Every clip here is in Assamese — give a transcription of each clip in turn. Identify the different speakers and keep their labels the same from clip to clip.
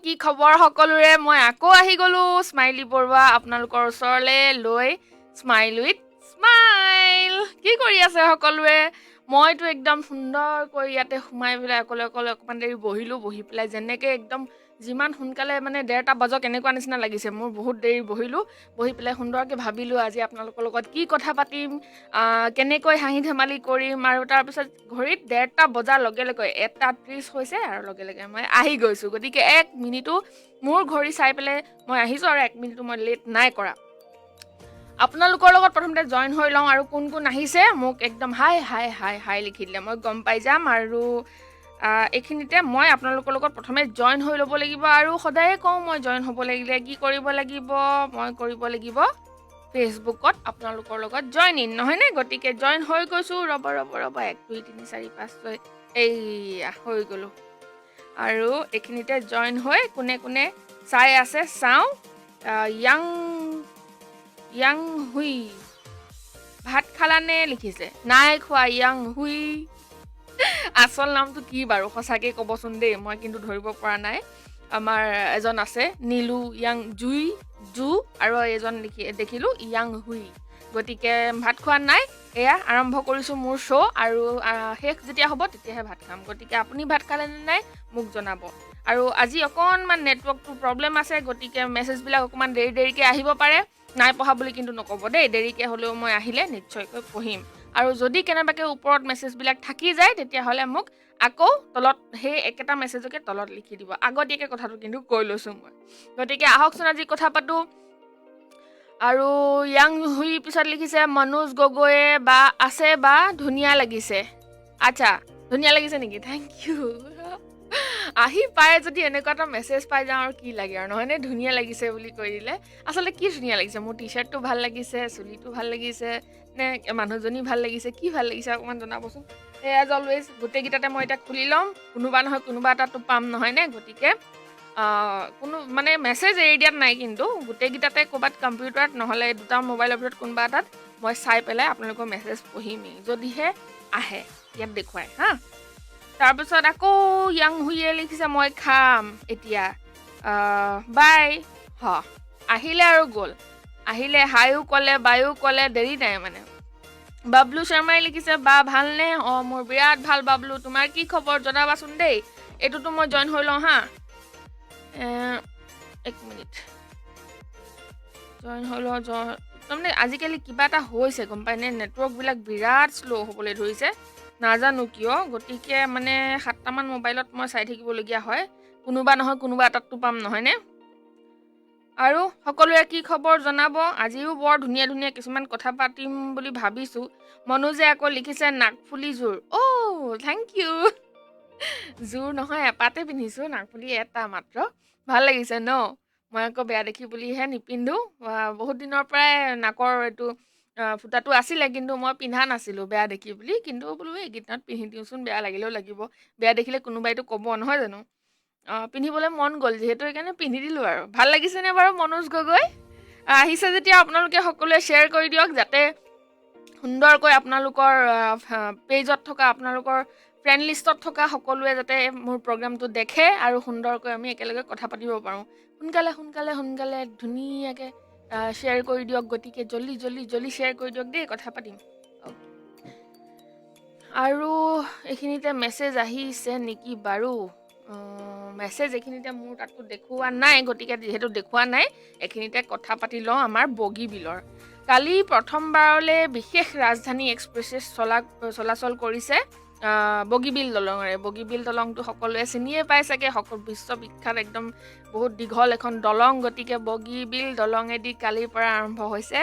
Speaker 1: কি খবৰ সকলোৰে মই আকৌ আহি গলো স্মাইলি বৰুৱা আপোনালোকৰ ওচৰলৈ লৈ স্মাইল উইথ স্মাইল কি কৰি আছে সকলোৱে মইতো একদম সুন্দৰকৈ ইয়াতে সোমাই পেলাই অকলে অকণমান দেৰি বহি পেলাই যেনেকৈ একদম যিমান সোনকালে মানে 1:30 বজক এনেকুৱা নিচিনা লাগিছে মোৰ বহুত দেৰি বহি পেলাই সুন্দৰকৈ ভাবিলোঁ আজি আপোনালোকৰ লগত কি কথা পাতিম কেনেকৈ হাঁহি ধেমালি কৰিম আৰু তাৰপিছত ঘড়ীত 1:30 বজাৰ লগে লগে 1:30 হৈছে আৰু লগে লগে মই আহি গৈছোঁ গতিকে 1 মিনিটো মোৰ ঘড়ী চাই পেলাই মই আহিছোঁ আৰু 1 মিনিটো মই লেট নাই কৰা আপোনালোকৰ লগত প্ৰথমতে জইন হৈ লওঁ আৰু কোন কোন আহিছে মোক একদম হাই লিখি দিলে মই গম পাই যাম আৰু এইখিনিতে মই আপোনালোকৰ লগত প্ৰথমে জইন হৈ ল'ব লাগিব আৰু সদায়ে কওঁ মই জইন হ'ব লাগিলে কি কৰিব লাগিব মই কৰিব লাগিব ফেচবুকত আপোনালোকৰ লগত জইন ইন নহয়নে গতিকে জইন হৈ গৈছোঁ ৰ'ব 1 2 3 4 5 6 এইয়া হৈ গ'লোঁ আৰু এইখিনিতে জইন হৈ কোনে চাই আছে চাওঁ ইয়াং হুই ভাত খালানে লিখিছে নাই খোৱা ইয়াং হুই আচল নামটো কি বাৰু সঁচাকৈ ক'বচোন দেই মই কিন্তু ধৰিব পৰা নাই আমাৰ এজন আছে নীলু ইয়াং জু আৰু এজন দেখিলোঁ ইয়াং হুই গতিকে ভাত খোৱা নাই এয়া আৰম্ভ কৰিছোঁ মোৰ শ্ব' আৰু শেষ যেতিয়া হ'ব তেতিয়াহে ভাত খাম গতিকে আপুনি ভাত খালে নে নাই মোক জনাব আৰু আজি অকণমান নেটৱৰ্কটো প্ৰব্লেম আছে গতিকে মেছেজবিলাক অকণমান দেৰিকৈ আহিব পাৰে নাই পঢ়া বুলি কিন্তু নক'ব দেই দেৰিকৈ হ'লেও মই আহিলে নিশ্চয়কৈ পঢ়িম আৰু যদি কেনেবাকৈ ওপৰত মেছেজবিলাক থাকি যায় তেতিয়াহ'লে মোক আকৌ তলত সেই একেটা মেছেজকে তলত লিখি দিব আগতীয়াকৈ কথাটো কিন্তু কৈ লৈছোঁ মই গতিকে আহকচোন আজি কথা পাতোঁ আৰু ইয়াং হুই পিছত লিখিছে মনোজ গগৈয়ে বা আছে বা ধুনীয়া লাগিছে আচ্ছা ধুনীয়া লাগিছে নেকি থেংক ইউ আহি পায় যদি এনেকুৱা এটা মেছেজ পাই যাওঁ আৰু কি লাগে আৰু নহয়নে ধুনীয়া লাগিছে বুলি কৈ দিলে আচলতে কি ধুনীয়া লাগিছে মোৰ টি চাৰ্টটো ভাল লাগিছে চুলিটো ভাল লাগিছে নে মানুহজনী ভাল লাগিছে কি ভাল লাগিছে অকণমান জনাবচোন এজ অলৱেজ গোটেইকেইটাতে মই এতিয়া খুলি ল'ম কোনোবা নহয় কোনোবা এটাতো পাম নহয়নে গতিকে কোনো মানে মেছেজ এৰি দিয়াত নাই কিন্তু গোটেইকেইটাতে ক'ৰবাত কম্পিউটাৰত নহ'লে দুটা মোবাইলৰ ভিতৰত কোনোবা এটাত মই চাই পেলাই আপোনালোকৰ মেছেজ পঢ়িমেই যদিহে আহে ইয়াত দেখুৱাই হা তাৰপিছত আকৌ ইয়াং হুইয়ে লিখিছে মই খাম এতিয়া বাই আহিলে আৰু গ'ল আহিলে হাইও ক'লে বায়ো ক'লে দেৰি নাই মানে বাবলু শৰ্মাই লিখিছে বা ভালনে মোৰ বিৰাট ভাল বাবলু তোমাৰ কি খবৰ জনাবাচোন দেই এইটোতো মই জইন হৈ লওঁ হা 1 মিনিট জইন হৈ লওঁ তাৰমানে আজিকালি কিবা এটা হৈছে গম পায়নে নেটৱৰ্কবিলাক বিৰাট শ্ল' হ'বলৈ ধৰিছে নাজানো কিয় গতিকে মানে 7টামান মোবাইলত মই চাই থাকিবলগীয়া হয় কোনোবা নহয় কোনোবা এটাততো পাম নহয়নে আৰু সকলোৰে কি খবৰ জনাব আজিও বৰ ধুনীয়া কিছুমান কথা পাতিম বুলি ভাবিছোঁ মনোজে আকৌ লিখিছে নাকফুলি জোৰ থেংক ইউ জোৰ নহয় এপাতে পিন্ধিছোঁ নাকফুলি এটা মাত্ৰ ভাল লাগিছে ন মই আকৌ বেয়া দেখি বুলিহে নিপিন্ধো বহুত দিনৰ পৰাই নাকৰ এইটো ফুটাটো আছিলে কিন্তু মই পিন্ধা নাছিলোঁ বেয়া দেখি বুলি কিন্তু বোলো এইকেইদিনত পিন্ধি দিওঁচোন বেয়া লাগিলেও লাগিব বেয়া দেখিলে কোনোবাইতো ক'ব নহয় জানো পিন্ধিবলৈ মন গ'ল যিহেতু সেইকাৰণে পিন্ধি দিলোঁ আৰু ভাল লাগিছেনে বাৰু মনোজ গগৈ আহিছে যেতিয়া আপোনালোকে সকলোৱে শ্বেয়াৰ কৰি দিয়ক যাতে সুন্দৰকৈ আপোনালোকৰ পেজত থকা আপোনালোকৰ ফ্ৰেণ্ড লিষ্টত থকা সকলোৱে যাতে মোৰ প্ৰগ্ৰামটো দেখে আৰু সুন্দৰকৈ আমি একেলগে কথা পাতিব পাৰোঁ সোনকালে ধুনীয়াকৈ শ্বেয়াৰ কৰি দিয়ক গতিকে জল্দি শ্বেয়াৰ কৰি দিয়ক দেই কথা পাতিম আৰু এইখিনিতে মেছেজ আহিছে নেকি বাৰু মেছেজ এইখিনিতে মোৰ তাততো দেখুওৱা নাই গতিকে যিহেতু দেখুওৱা নাই এইখিনিতে কথা পাতি লওঁ আমাৰ বগীবিলৰ কালি প্ৰথমবাৰলৈ বিশেষ ৰাজধানী এক্সপ্ৰেছে চলাচল কৰিছে বগীবিল দলঙেৰে বগীবিল দলংটো সকলোৱে চিনিয়ে পাই চাগে সকলো বিশ্ববিখ্যাত একদম বহুত দীঘল এখন দলং গতিকে বগীবিল দলঙেদি কালিৰ পৰা আৰম্ভ হৈছে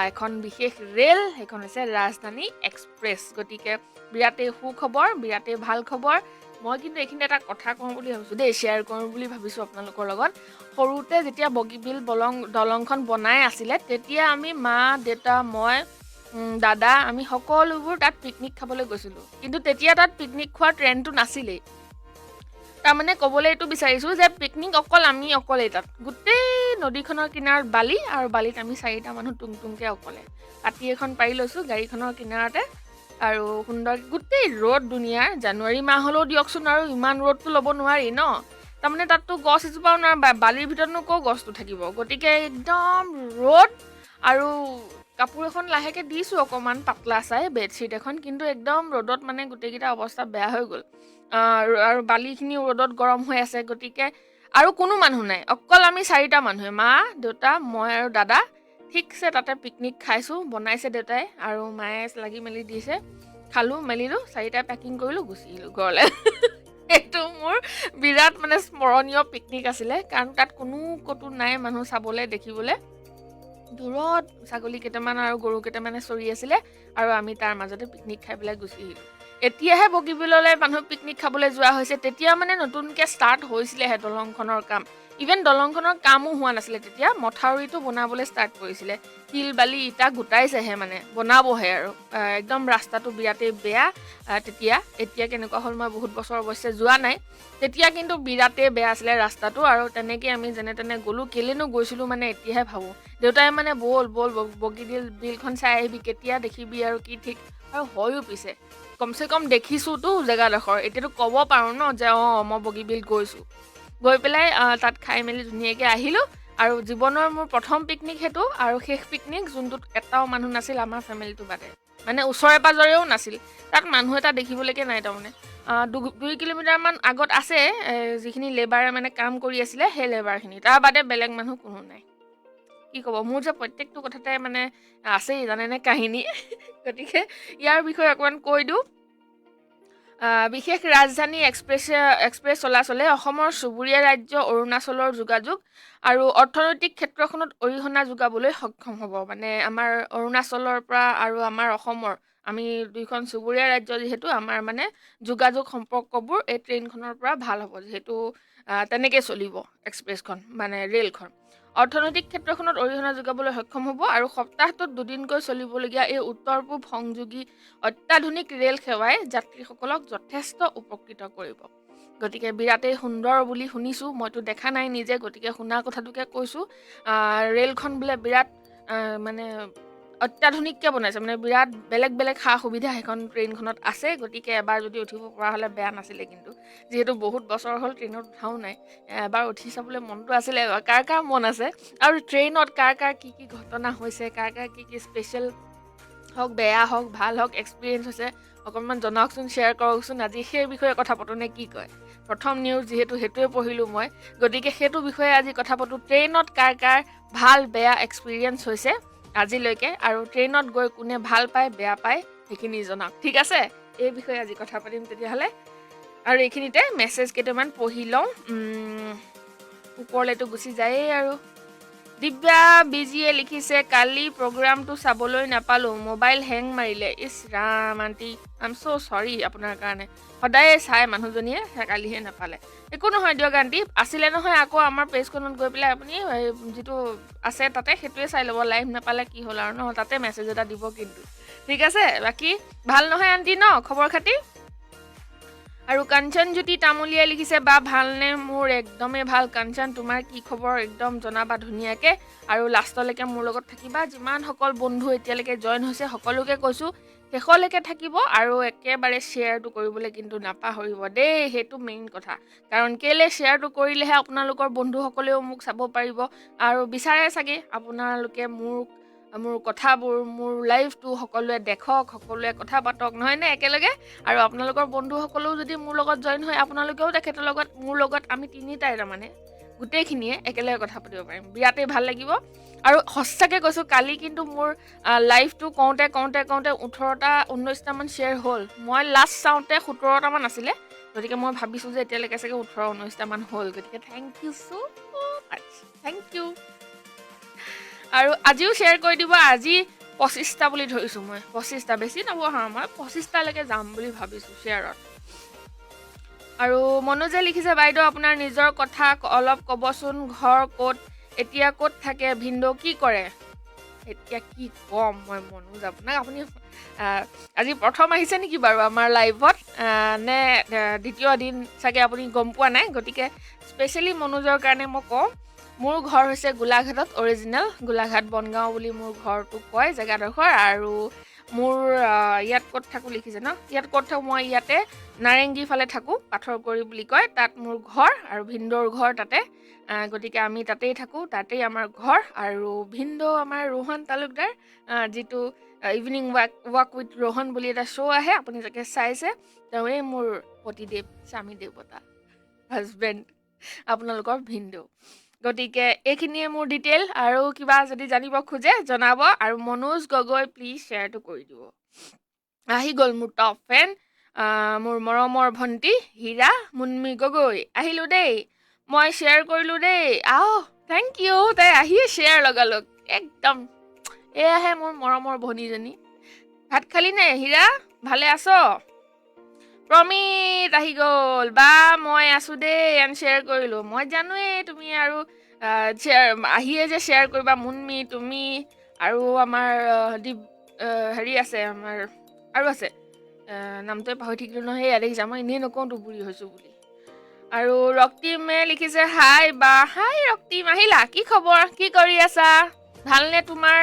Speaker 1: এখন বিশেষ ৰেল সেইখন হৈছে ৰাজধানী এক্সপ্ৰেছ গতিকে বিৰাটেই সুখবৰ বিৰাটেই ভাল খবৰ মই কিন্তু এইখিনি এটা কথা কওঁ বুলি ভাবিছোঁ দেই শ্বেয়াৰ কৰোঁ বুলি ভাবিছোঁ আপোনালোকৰ লগত সৰুতে যেতিয়া বগীবিল দলংখন বনাই আছিলে তেতিয়া আমি মা দেউতা মই দাদা আমি সকলোবোৰ তাত পিকনিক খাবলৈ গৈছিলোঁ কিন্তু তেতিয়া তাত পিকনিক খোৱাৰ ট্ৰেণ্ডটো নাছিলেই তাৰমানে ক'বলৈ এইটো বিচাৰিছোঁ যে পিকনিক আমি অকলেই তাত গোটেই নদীখনৰ কিনাৰত বালি আৰু বালিত আমি 4টা মানুহ টুংটুংকৈ অকলে কাটি এখন পাৰি লৈছোঁ গাড়ীখনৰ কিনাৰতে আৰু সুন্দৰ গোটেই ৰ'দ দুনিয়াৰ জানুৱাৰী মাহ হ'লেও দিয়কচোন আৰু ইমান ৰ'দটো ল'ব নোৱাৰি ন তাৰমানে তাততো গছ এজোপাও নাই, বালিৰ ভিতৰতনো ক'ৰ গছটো থাকিব। গতিকে একদম ৰ'দ, আৰু কাপোৰ এখন লাহেকৈ দিছোঁ অকণমান পাতলা চাই, বেডশ্বীট এখন, কিন্তু একদম ৰ'দত মানে গোটেইকেইটা অৱস্থা বেয়া হৈ গ'ল। আৰু বালিখিনিও ৰ'দত গৰম হৈ আছে। গতিকে আৰু কোনো মানুহ নাই, অকল আমি 4টা মানুহে, মা, দেউতা, মই আৰু দাদা। ঠিকছে তাতে পিকনিক খাইছোঁ, বনাইছে দেউতাই আৰু মায়ে লাগি মেলি দিছে, খালোঁ মেলিলোঁ, 4টাই পেকিং কৰিলোঁ, গুচি আহিলোঁ ঘৰলৈ। এইটো মোৰ বিৰাট মানে স্মৰণীয় পিকনিক আছিলে, কাৰণ তাত কোনো ক'তো নাই মানুহ চাবলৈ দেখিবলৈ। দূৰত ছাগলী কেইটামান আৰু গৰু কেইটামানে চৰি আছিলে, আৰু আমি তাৰ মাজতে পিকনিক খাই পেলাই গুচি আহিলোঁ। এতিয়াহে বগীবিললৈ মানুহ পিকনিক খাবলৈ যোৱা হৈছে, তেতিয়া মানে নতুনকৈ ষ্টাৰ্ট হৈছিলেহে দলংখনৰ কাম। ইভেন দলংখনৰ কামো হোৱা নাছিলে তেতিয়া, মথাউৰিটো বনাবলৈ ষ্টাৰ্ট কৰিছিলে। শিল বালি ইটা গোটাইছেহে, মানে বনাবহে আৰু। একদম ৰাস্তাটো বিৰাটেই বেয়া তেতিয়া। এতিয়া কেনেকুৱা হ'ল মই বহুত বছৰ অৱশ্যে যোৱা নাই। তেতিয়া কিন্তু বিৰাটেই বেয়া আছিলে ৰাস্তাটো, আৰু তেনেকৈ আমি যেনে তেনে গ'লোঁ। কেলেনো গৈছিলোঁ মানে এতিয়াহে ভাবোঁ। দেউতাই মানে ব'ল বিলখন চাই আহিবি, কেতিয়া দেখিবি আৰু কি ঠিক। আৰু হয়ো পিছে কমচে কম দেখিছোঁতো জেগাডোখৰ, এতিয়াতো ক'ব পাৰোঁ ন যে মই বগীবিল গৈছোঁ। গৈ পেলাই তাত খাই মেলি ধুনীয়াকৈ আহিলোঁ। আৰু জীৱনৰ মোৰ প্ৰথম পিকনিক সেইটো, আৰু শেষ পিকনিক যোনটোত এটাও মানুহ নাছিল আমাৰ ফেমিলিটো বাদে, মানে ওচৰে পাজৰেও নাছিল। তাত মানুহ এটা দেখিবলৈকে নাই। তাৰমানে 2 কিলোমিটাৰমান আগত আছে যিখিনি লেবাৰে মানে কাম কৰি আছিলে, সেই লেবাৰখিনি, তাৰ বাদে বেলেগ মানুহ কোনো নাই। কি ক'ব, মোৰ যে প্ৰত্যেকটো কথাতে মানে আছেই জানেনে কাহিনী। গতিকে ইয়াৰ বিষয়ে অকণমান কৈ দিওঁ। বিশেষ ৰাজধানী এক্সপ্ৰেছ চলাচলে অসমৰ চুবুৰীয়া ৰাজ্য অৰুণাচলৰ যোগাযোগ আৰু অৰ্থনৈতিক ক্ষেত্ৰখনত অৰিহণা যোগাবলৈ সক্ষম হ'ব। মানে আমাৰ অৰুণাচলৰ পৰা আৰু আমাৰ অসমৰ, আমি 2খন চুবুৰীয়া ৰাজ্য যিহেতু, আমাৰ মানে যোগাযোগ সম্পৰ্কবোৰ এই ট্ৰেইনখনৰ পৰা ভাল হ'ব, যিহেতু তেনেকৈ চলিব এক্সপ্ৰেছখন, মানে ৰে'লখন। অৰ্থনৈতিক ক্ষেত্ৰখনত অৰিহণা যোগাবলৈ সক্ষম হ'ব, আৰু সপ্তাহটোত 2 দিনকৈ চলিবলগীয়া এই উত্তৰ পূব সংযোগী অত্যাধুনিক ৰে'ল সেৱাই যাত্ৰীসকলক যথেষ্ট উপকৃত কৰিব। গতিকে বিৰাটেই সুন্দৰ বুলি শুনিছোঁ, মইতো দেখা নাই নিজে, গতিকে শুনা কথাটোকে কৈছোঁ। ৰে'লখন বোলে বিৰাট মানে অত্যাধুনিককৈ বনাইছে, মানে বিৰাট বেলেগ বেলেগ সা সুবিধা সেইখন ট্ৰেইনখনত আছে। গতিকে এবাৰ যদি উঠিব পৰা হ'লে বেয়া নাছিলে, কিন্তু যিহেতু বহুত বছৰ হ'ল ট্ৰেইনত উঠাও নাই, এবাৰ উঠি চাবলৈ মনটো আছিলে। কাৰ কাৰ মন আছে, আৰু ট্ৰেইনত কাৰ কাৰ কি কি ঘটনা হৈছে, কাৰ কাৰ কি কি স্পেচিয়েল হওক, বেয়া হওক, ভাল হওক এক্সপিৰিয়েঞ্চ হৈছে, অকণমান জনাওকচোন, শ্বেয়াৰ কৰকচোন। আজি সেই বিষয়ে কথা পাতোনে কি কয়? প্ৰথম নিউজ যিহেতু সেইটোৱে পঢ়িলোঁ মই, গতিকে সেইটো বিষয়ে আজি কথা পাতোঁ। ট্ৰেইনত কাৰ কাৰ ভাল বেয়া এক্সপিৰিয়েঞ্চ হৈছে আজিলৈকে, আৰু ট্ৰেইনত গৈ কোনে ভাল পায় বেয়া পায় সেইখিনি জনাওক, ঠিক আছে? এই বিষয়ে আজি কথা পাতিম তেতিয়াহ'লে। আৰু এইখিনিতে মেছেজ কেইটামান পঢ়ি লওঁ, ওপৰলৈতো গুচি যায়েই। আৰু দিব্যা বিজিয়ে লিখিছে, কালি প্ৰগ্ৰামটো চাবলৈ নাপালোঁ, মোবাইল হেং মাৰিলে। ইছ ৰাম আণ্টি, আই এম ছ' চৰি আপোনাৰ কাৰণে। সদায়ে চাই মানুহজনীয়ে, কালিহে নাপালে। একো নহয় দিয়ক আণ্টি, আছিলে নহয় আকৌ আমাৰ পেজখনত গৈ পেলাই আপুনি যিটো আছে তাতে সেইটোৱে চাই ল'ব। লাইভ নাপালে কি হ'ল আৰু ন, তাতে মেছেজ এটা দিব কিন্তু, ঠিক আছে? বাকী ভাল নহয় আণ্টি ন খবৰ খাতি? আৰু কাঞ্চনজ্যোতি তামুলীয়াই লিখিছে, বা ভালনে? মোৰ একদমেই ভাল। কাঞ্চন, তোমাৰ কি খবৰ একদম জনাবা ধুনীয়াকৈ, আৰু লাষ্টলৈকে মোৰ লগত থাকিবা। যিমানসকল বন্ধু এতিয়ালৈকে জইন হৈছে সকলোকে কৈছোঁ শেষলৈকে থাকিব, আৰু একেবাৰে শ্বেয়াৰটো কৰিবলৈ কিন্তু নাপাহৰিব দেই, সেইটো মেইন কথা। কাৰণ কেলৈ শ্বেয়াৰটো কৰিলেহে আপোনালোকৰ বন্ধুসকলেও মোক চাব পাৰিব, আৰু বিচাৰে চাগে আপোনালোকে মোৰ কথাবোৰ, মোৰ লাইভটো সকলোৱে দেখক, সকলোৱে কথা পাতক, নহয়নে একেলগে? আৰু আপোনালোকৰ বন্ধুসকলেও যদি মোৰ লগত জইন হয়, আপোনালোকেও তেখেতৰ লগত, মোৰ লগত, আমি তিনিটাই তাৰমানে গোটেইখিনিয়ে একেলগে কথা পাতিব পাৰিম, বিৰাটেই ভাল লাগিব। আৰু সঁচাকৈ কৈছোঁ, কালি কিন্তু মোৰ লাইভটো কওঁতে 18-19টামান শ্বেয়াৰ হ'ল। মই লাষ্ট চাওঁতে 17টামান আছিলে, গতিকে মই ভাবিছোঁ যে এতিয়ালৈকে চাগে 18-19টামান হ'ল। গতিকে thank you so' much, thank you. আৰু আজিও শ্বেয়াৰ কৰি দিব। আজি 25টা বুলি ধৰিছোঁ মই, 25টা, বেছি নবঢ়াওঁ, মই 25টালৈকে যাম বুলি ভাবিছোঁ শ্বেয়াৰত। আৰু মনোজে লিখিছে, বাইদেউ আপোনাৰ নিজৰ কথা অলপ ক'বচোন, ঘৰ ক'ত, এতিয়া ক'ত থাকে, ভিনদেউ কি কৰে? এতিয়া কি ক'ম মই মনোজ আপোনাক, আপুনি আজি প্ৰথম আহিছে নেকি বাৰু আমাৰ লাইভত, নে দ্বিতীয় দিন চাগে আপুনি গম পোৱা নাই? গতিকে স্পেচিয়েলি মনোজৰ কাৰণে মই কওঁ, মোৰ ঘৰ হৈছে গোলাঘাটত, অৰিজিনেল গোলাঘাট বনগাঁও বুলি মোৰ ঘৰটো কয় জেগাডোখৰ। আৰু মোৰ ইয়াত ক'ত থাকোঁ লিখিছে ন ইয়াত ক'ত থাকোঁ মই ইয়াতে নাৰেংগী ফালে থাকোঁ পাথৰগুৰি বুলি কয় তাত মোৰ ঘৰ আৰু ভিনদেউৰ ঘৰ তাতে গতিকে আমি তাতেই থাকোঁ তাতেই আমাৰ ঘৰ আৰু ভিনদেউ আমাৰ ৰোহন তালুকদাৰ যিটো ইভিনিং ৱাক উইথ ৰোহন বুলি এটা শ্ব' আহে আপুনি যাকে চাইছে তেওঁৱেই মোৰ পতিদেৱ স্বামী দেৱতা হাজবেণ্ড আপোনালোকৰ ভিনদেউ গতিকে এইখিনিয়ে মোৰ ডিটেইল আৰু কিবা যদি জানিব খোজে জনাব আৰু মনোজ গগৈ প্লিজ শ্বেয়াৰটো কৰি দিব আহি গ'ল মোৰ টপ ফেন মোৰ মৰমৰ ভণ্টি হীৰা মুন্মি গগৈ আহিলোঁ দেই মই শ্বেয়াৰ কৰিলোঁ দেই থেংক ইউ তাই আহিয়ে শ্বেয়াৰ লগালগ একদম এয়াহে মোৰ মৰমৰ ভনীজনী ভাত খালি নে হীৰা ভালে আছ প্ৰমিত আহি গ'ল বা মই আছোঁ দেই এন শ্বেয়াৰ কৰিলোঁ মই জানোৱেই তুমি আৰু আহিয়ে যে শ্বেয়াৰ কৰিবা মুন্মি তুমি আৰু আমাৰ হেৰি আছে আমাৰ আৰু আছে নামটোৱে পাহৰি থাকিলোঁ নহয় সেয়া দেখিছা মই এনেই নকওঁতো বুঢ়ী হৈছোঁ বুলি আৰু ৰক্তিমে লিখিছে হাই বা হাই ৰক্তিম আহিলা কি খবৰ কি কৰি আছা ভালনে তোমাৰ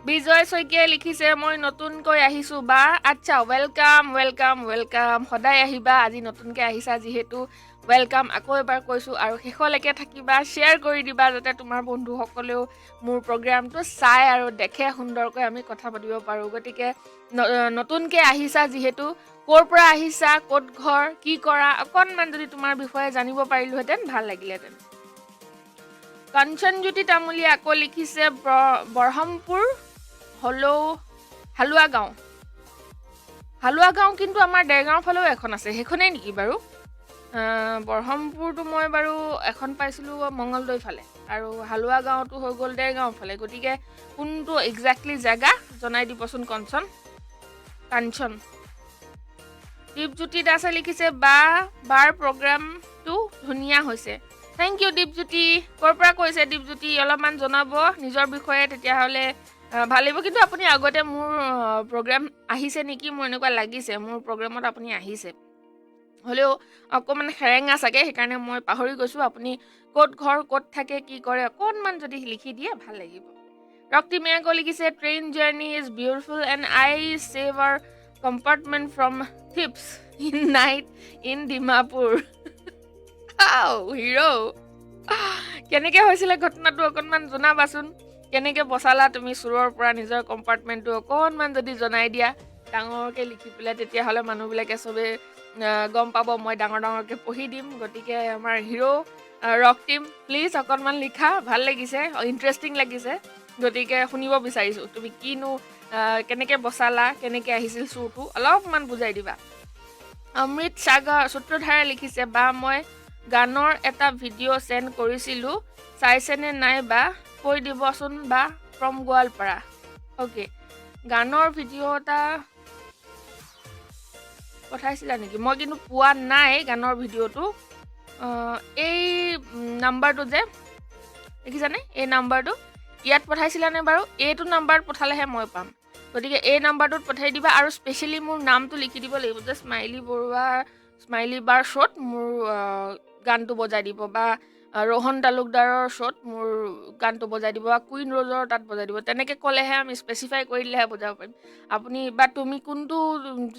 Speaker 1: বিজয় শইকীয়াই লিখিছে মই নতুনকৈ আহিছোঁ বা আচ্ছা ৱেলকাম ৱেলকাম ৱেলকাম সদায় আহিবা আজি নতুনকৈ আহিছা যিহেতু ৱেলকাম আকৌ এবাৰ কৈছোঁ আৰু শেষলৈকে থাকিবা শ্বেয়াৰ কৰি দিবা যাতে তোমাৰ বন্ধুসকলেও মোৰ প্ৰগ্ৰামটো চাই আৰু দেখে সুন্দৰকৈ আমি কথা পাতিব পাৰোঁ গতিকে নতুনকৈ আহিছা যিহেতু ক'ৰ পৰা আহিছা ক'ত ঘৰ কি কৰা অকণমান যদি তোমাৰ বিষয়ে জানিব পাৰিলোহেঁতেন ভাল লাগিলেহেঁতেন কাঞ্চনজ্যোতি তামুলী আকৌ লিখিছে বৰহমপুৰ হালোৱা গাঁও কিন্তু আমাৰ দেৰগাঁৱৰ ফালেও এখন আছে সেইখনেই নেকি বাৰু বৰহমপুৰটো মই বাৰু এখন পাইছিলোঁ মঙলদৈ ফালে আৰু হালোৱা গাঁৱটো হৈ গ'ল দেৰগাঁৱৰ ফালে গতিকে কোনটো একজেক্টলি জেগা জনাই দিবচোন কাঞ্চন দীপজ্যোতি দাসে লিখিছে বাৰ প্ৰগ্ৰামটো ধুনীয়া হৈছে থেংক ইউ দীপজ্যোতি ক'ৰ পৰা কৈছে দীপজ্যোতি অলপমান জনাব নিজৰ বিষয়ে তেতিয়াহ'লে ভাল লাগিব কিন্তু আপুনি আগতে মোৰ প্ৰগ্ৰাম আহিছে নেকি মোৰ এনেকুৱা লাগিছে মোৰ প্ৰগ্ৰামত আপুনি আহিছে হ'লেও অকণমান সেৰেঙা চাগে সেইকাৰণে মই পাহৰি গৈছোঁ আপুনি ক'ত ঘৰ ক'ত থাকে কি কৰে অকণমান যদি লিখি দিয়ে ভাল লাগিব ৰক্তিমে আকৌ লিখিছে train journey is beautiful and I save our compartment from thieves in night ইন ডিমাপুৰ হিৰ' কেনেকৈ হৈছিলে ঘটনাটো অকণমান জনাবাচোন কেনেকৈ বচালা তুমি চোৰৰ পৰা নিজৰ কম্পাৰ্টমেণ্টটো অকণমান যদি জনাই দিয়া ডাঙৰকৈ লিখি পেলাই তেতিয়াহ'লে মানুহবিলাকে চবেই গম পাব মই ডাঙৰকৈ পঢ়ি দিম গতিকে আমাৰ হিৰ' ৰক্তিম প্লিজ অকণমান লিখা ভাল লাগিছে ইণ্টাৰেষ্টিং লাগিছে গতিকে শুনিব বিচাৰিছোঁ তুমি কিনো কেনেকৈ বচালা কেনেকৈ আহিছিল চোৰটো অলপমান বুজাই দিবা অমৃত সাগৰ সূত্ৰধাৰে লিখিছে বা মই গানৰ এটা ভিডিঅ' চেণ্ড কৰিছিলোঁ চাইছেনে নাই বা কৈ দিবচোন বা ফ্ৰম গোৱালপাৰা অ'কে গানৰ ভিডিঅ' এটা পঠাইছিলা নেকি মই কিন্তু পোৱা নাই গানৰ ভিডিঅ'টো এই নাম্বাৰটো যে দেখিছানে এই নাম্বাৰটো ইয়াত পঠাইছিলানে বাৰু এইটো নাম্বাৰত পঠালেহে মই পাম গতিকে এই নাম্বাৰটোত পঠাই দিবা আৰু স্পেচিয়েলি মোৰ নামটো লিখি দিব লাগিব যে স্মাইলী বাৰ শ্ব'ত মোৰ গানটো বজাই দিব বা ৰোহন তালুকদাৰৰ শ্ব'ত মোৰ গানটো বজাই দিব বা কুইন ৰ'জৰ তাত বজাই দিব তেনেকৈ ক'লেহে আমি স্পেচিফাই কৰি দিলেহে বজাব পাৰিম আপুনি বা তুমি কোনটো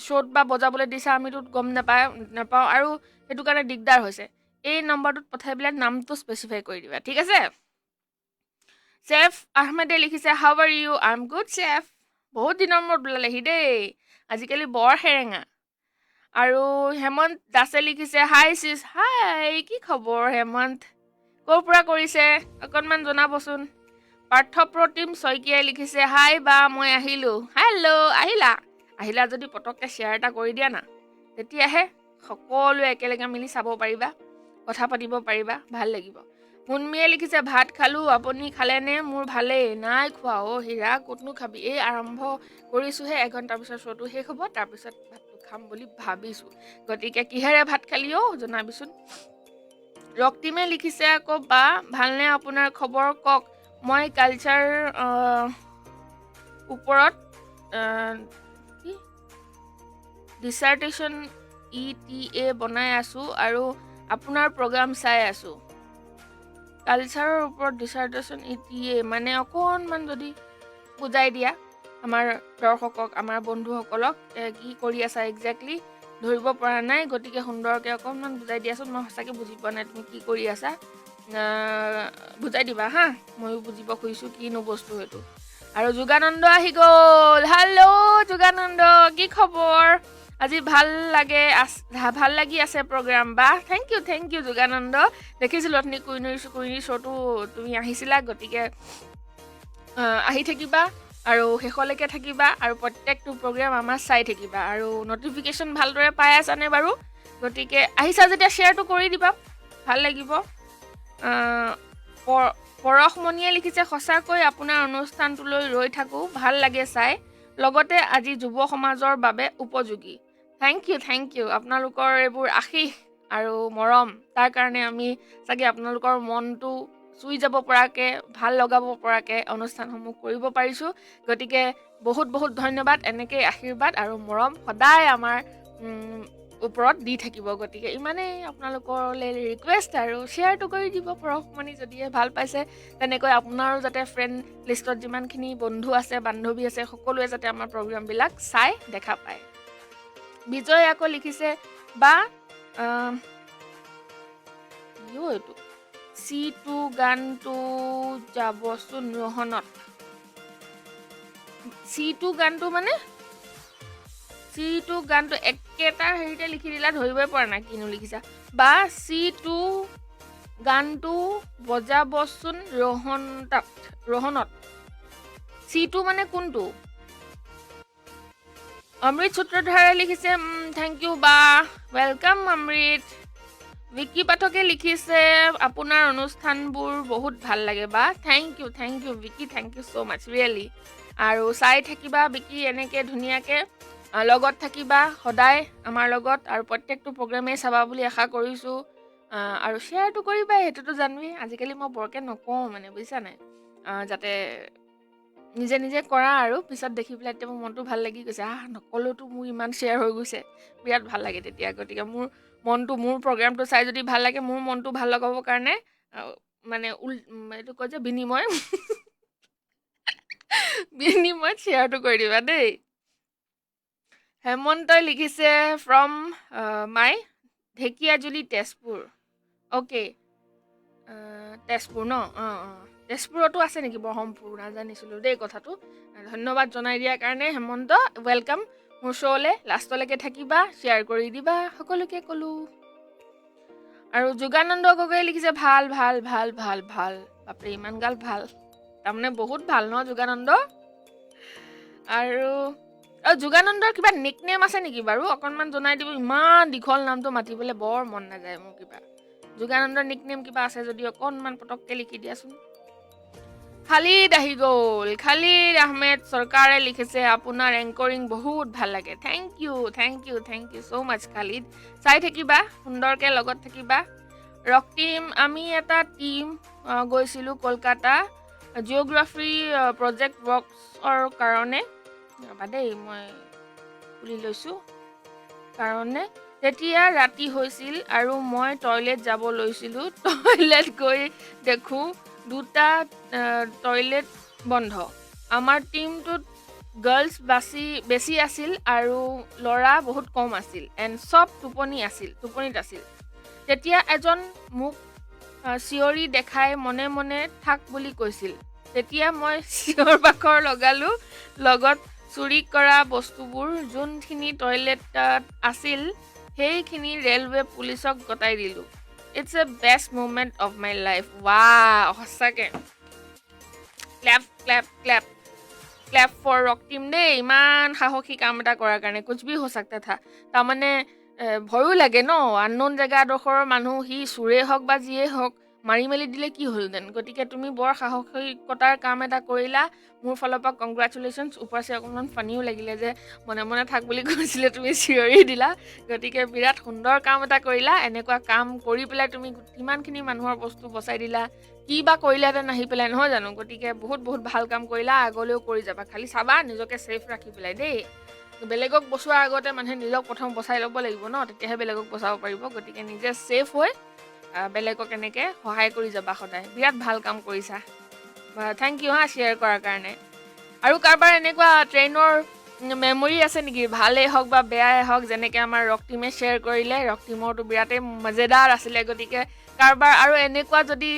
Speaker 1: শ্ব'ত বা বজাবলৈ দিছা আমিতো গম নাপাওঁ আৰু সেইটো কাৰণে দিগদাৰ হৈছে এই নম্বৰটোত পঠাই পেলাই নামটো স্পেচিফাই কৰি দিবা ঠিক আছে চেফ আহমেদে লিখিছে how are you I am good Saif বহুত দিনৰ মূৰত ওলালেহি দেই আজিকালি বৰ সেৰেঙা আৰু হেমন্ত দাসে লিখিছে হাই চিছ হাই কি খবৰ হেমন্ত ক'ৰ পৰা কৰিছে অকণমান জনাবচোন পাৰ্থপ্ৰতিম শইকীয়াই লিখিছে হাই বা মই আহিলোঁ হেল্ল' আহিলা যদি পটককৈ শ্বেয়াৰ এটা কৰি দিয়া না তেতিয়াহে সকলোৱে একেলগে মিলি চাব পাৰিবা কথা পাতিব পাৰিবা ভাল লাগিব মুন্মিয়ে লিখিছে ভাত খালোঁ আপুনি খালেনে মোৰ ভালেই নাই খোৱা হীৰা ক'তনো খাবি এই আৰম্ভ কৰিছোঁহে এঘণ্টাৰ পিছত শ্ব'টো শেষ হ'ব তাৰপিছত ভাতটো খাম বুলি ভাবিছোঁ গতিকে কিহেৰে ভাত খালি জনাবিচোন ৰক্তিমে লিখিছে আকৌ বা ভালনে আপোনাৰ খবৰ কওক মই কালচাৰ ওপৰত ডিচাৰ্টেশ্যন ETA বনাই আছোঁ আৰু আপোনাৰ প্ৰগ্ৰাম চাই আছোঁ কালচাৰৰ ওপৰত ডিচাৰ্টেশ্যন ETA মানে অকণমান যদি বুজাই দিয়া আমাৰ দৰ্শকক আমাৰ বন্ধুসকলক কি কৰি আছা একজেক্টলি ধৰিব পৰা নাই গতিকে সুন্দৰকৈ অকণমান বুজাই দিয়াচোন মই সঁচাকৈ বুজি পোৱা নাই তুমি কি কৰি আছা বুজাই দিবা হা ময়ো বুজিব খুজিছোঁ কিনো বস্তু সেইটো আৰু যোগানন্দ আহি গ'ল হেল্ল' যোগানন্দ কি খবৰ আজি ভাল লাগি আছে প্ৰগ্ৰাম বা থেংক ইউ যোগানন্দ দেখিছিলোঁ অথনি কুইনী শ্ব'টো তুমি আহিছিলা গতিকে আহি থাকিবা আৰু শেষলৈকে থাকিবা আৰু প্ৰত্যেকটো প্ৰগ্ৰাম আমাৰ চাই থাকিবা আৰু নটিফিকেশ্যন ভালদৰে পাই আছানে বাৰু গতিকে আহিছা যেতিয়া শ্বেয়াৰটো কৰি দিবা ভাল লাগিব পৰশমণিয়ে লিখিছে সঁচাকৈ আপোনাৰ অনুষ্ঠানটোলৈ ৰৈ থাকোঁ ভাল লাগে চাই লগতে আজি যুৱ সমাজৰ বাবে উপযোগী থেংক ইউ আপোনালোকৰ এইবোৰ আশীষ আৰু মৰম তাৰ কাৰণে আমি চাগে আপোনালোকৰ মনটো চুই যাব পৰাকৈ ভাল লগাব পৰাকৈ অনুষ্ঠানসমূহ কৰিব পাৰিছোঁ গতিকে বহুত ধন্যবাদ এনেকেই আশীৰ্বাদ আৰু মৰম সদায় আমাৰ ওপৰত দি থাকিব গতিকে ইমানেই আপোনালোকলৈ ৰিকুৱেষ্ট আৰু শ্বেয়াৰটো কৰি দিব পৰশমণি যদিহে ভাল পাইছে তেনেকৈ আপোনাৰো যাতে ফ্ৰেণ্ড লিষ্টত যিমানখিনি বন্ধু আছে বান্ধৱী আছে সকলোৱে যাতে আমাৰ প্ৰগ্ৰামবিলাক চাই দেখা পায় বিজয় আকৌ লিখিছে বা এইটো C2 গানটো যাবচোন ৰহনত C2 গানটো মানে C2 গানটো একেটা হেৰিতে লিখি দিলা ধৰিবই পৰা নাই কিনো লিখিছা বা C2 গানটো বজাবচোন ৰহনত C2 মানে কোনটো অমৃত সূত্ৰধাৰে লিখিছে থেংক ইউ বা ৱেলকাম অমৃত विकी पाठके लिखिसे আপোনাৰ অনুষ্ঠানবোৰ বহুত ভাল লাগে বা thank you Vicky thank you so much really আৰু চাই থাকিবা विकी এনেকে ধুনিয়াকে লগত থাকিবা সদায় আমাৰ লগত আৰু প্ৰত্যেকটো প্ৰগ্ৰামে চাবা বুলি আশা কৰিছো আৰু শেয়াৰটো কৰিবা হেতুটো জানবি আজিকালি মই বৰকে নকওঁ মানে বুজিছা নাই যাতে নিজে কৰা আৰু পিছত দেখি পেলাই মোৰ মনটো ভাল লাগি গৈছে নকলতো মোৰ ইমান শেয়াৰ হৈ গৈছে বিৰাট ভাল লাগে তেতিয়া গতিকে মোৰ মনটো মোৰ প্ৰগ্ৰামটো চাই যদি ভাল লাগে মোৰ মনটো ভাল লগাবৰ কাৰণে মানে এইটো কয় যে বিনিময় শ্বেয়াৰটো কৰি দিবা দেই হেমন্তই লিখিছে from my Dhekiajuli Tezpur okay Tezpur ন তেজপুৰতো আছে নেকি ব্ৰহ্মপুৰ নাজানিছিলোঁ দেই কথাটো ধন্যবাদ জনাই দিয়াৰ কাৰণে হেমন্ত ৱেলকাম মোৰ শ্ব'লৈ লাষ্টলৈকে থাকিবা শ্বেয়াৰ কৰি দিবা সকলোকে ক'লো আৰু যোগানন্দ গগৈ লিখিছে ভাল বাপৰে ইমান গাল ভাল তাৰমানে বহুত ভাল ন যোগানন্দ আৰু যোগানন্দৰ কিবা নিকনেম আছে নেকি বাৰু অকণমান জনাই দিব ইমান দীঘল নামটো মাতিবলৈ বৰ মন নাযায় মোৰ কিবা যোগানন্দৰ নিকনেম কিবা আছে যদি অকণমান পটককৈ লিখি দিয়াচোন খালিদ আহি গ'ল খালিদ আহমেদ চৰকাৰে লিখিছে আপোনাৰ এংকৰিং বহুত ভাল লাগে থেংক ইউ সো মাচ খালিদ চাই থাকিবা সুন্দৰকৈ লগত থাকিবা ৰক টিম আমি এটা টিম গৈছিলোঁ কলকাতা জিঅ'গ্ৰাফি প্ৰজেক্ট ৱৰ্কছৰ কাৰণে দেই মই খুলি লৈছোঁ কাৰণে তেতিয়া ৰাতি হৈছিল আৰু মই টয়লেট যাব লৈছিলোঁ টয়লেট গৈ দেখোঁ দুটা টয়লেট বন্ধ আমাৰ টিমটোত গাৰ্লছ বেছি আছিল আৰু ল'ৰা বহুত কম আছিল এণ্ড চব টোপনিত আছিল তেতিয়া এজন মোক চিঞৰি দেখাই মনে মনে থাক বুলি কৈছিল তেতিয়া মই চিঞৰ বাখৰ লগালোঁ লগত চুৰি কৰা বস্তুবোৰ যোনখিনি টয়লেটত আছিল সেইখিনি ৰেলৱে পুলিচক গতাই দিলোঁ it's a best moment of my life সঁচাকৈ ক্লেপ ফৰ ৰক টিম দেই ইমান সাহসী কাম এটা কৰাৰ কাৰণে কুছ ভি হৈ सकता था তাৰমানে ভয়ো লাগে ন আননোন জেগাডোখৰৰ মানুহ সি চোৰে হওক বা যিয়ে হওক মাৰি মেলি দিলে কি হ'লহেঁতেন গতিকে তুমি বৰ সাহসিকতাৰ কাম এটা কৰিলা মোৰ ফালৰ পৰা কংগ্ৰেচুলেশ্যনছ ওপৰচে অকণমান ফানিও লাগিলে যে মনে মনে থাক বুলি কৈছিলে তুমি চিঞৰি দিলা গতিকে বিৰাট সুন্দৰ কাম এটা কৰিলা এনেকুৱা কাম কৰি পেলাই তুমি কিমানখিনি মানুহৰ বস্তু বচাই দিলা কি বা কৰিলাহেঁতেন আহি পেলাই নহয় জানো গতিকে বহুত ভাল কাম কৰিলা আগলৈও কৰি যাবা খালি চাবা নিজকে ছেফ ৰাখি পেলাই দেই বেলেগক বচোৱাৰ আগতে মানুহে নিজক প্ৰথম বচাই ল'ব লাগিব ন তেতিয়াহে বেলেগক বচাব পাৰিব গতিকে নিজে ছেফ হৈ বেলেগক এনেকৈ সহায় কৰি যাবা সদায় বিৰাট ভাল কাম কৰিছা থেংক ইউ শ্বেয়াৰ কৰাৰ কাৰণে আৰু কাৰোবাৰ এনেকুৱা ট্ৰেইনৰ মেমৰি আছে নেকি, ভালেই হওক বা বেয়াই হওক, যেনেকৈ আমাৰ ৰক্তিমে শ্বেয়াৰ কৰিলে, ৰক্তিমৰটো বিৰাটেই মজেদাৰ আছিলে। গতিকে কাৰোবাৰ আৰু এনেকুৱা যদি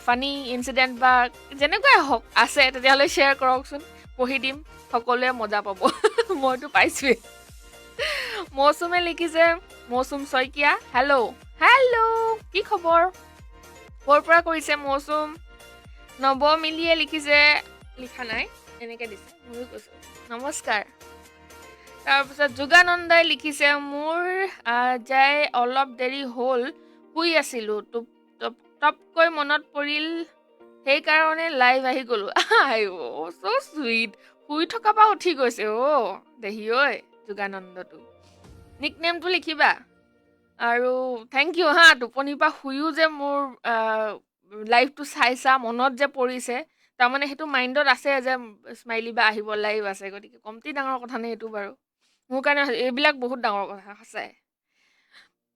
Speaker 1: ফানী ইনচিডেণ্ট বা যেনেকুৱাই হওক আছে, তেতিয়াহ'লে শ্বেয়াৰ কৰকচোন, পঢ়ি দিম, সকলোৱে মজা পাব। মইতো পাইছোৱেই। মৌচুমে লিখিছে, মৌচুম শইকীয়া, হেল্ল', কি খবৰ, ক'ৰ পৰা কৰিছে মৌচুম? নৱমিলিয়ে লিখিছে, লিখা নাই, এনেকৈ দিছে, ময়ো কৈছোঁ নমস্কাৰ। তাৰপিছত যোগানন্দাই লিখিছে, মোৰ যাই অলপ দেৰি হ'ল, শুই আছিলোঁ, টপকৈ মনত পৰিল, সেইকাৰণে লাইভ আহি গ'লোঁ। চ' চুইট, শুই থকা পৰা উঠি গৈছে দেহি ঐ যোগানন্দটো। নিক নেমটো লিখিবা। আৰু থেংক ইউ হা, টোপনিৰ পৰা শুইও যে মোৰ লাইভটো চাইছা, মনত যে পৰিছে, তাৰমানে সেইটো মাইণ্ডত আছে যে স্মাইলি বা আহিব, লাইভ আছে, গতিকে কমতি ডাঙৰ কথা নে এইটো বাৰু, মোৰ কাৰণে এইবিলাক বহুত ডাঙৰ কথা সঁচাই।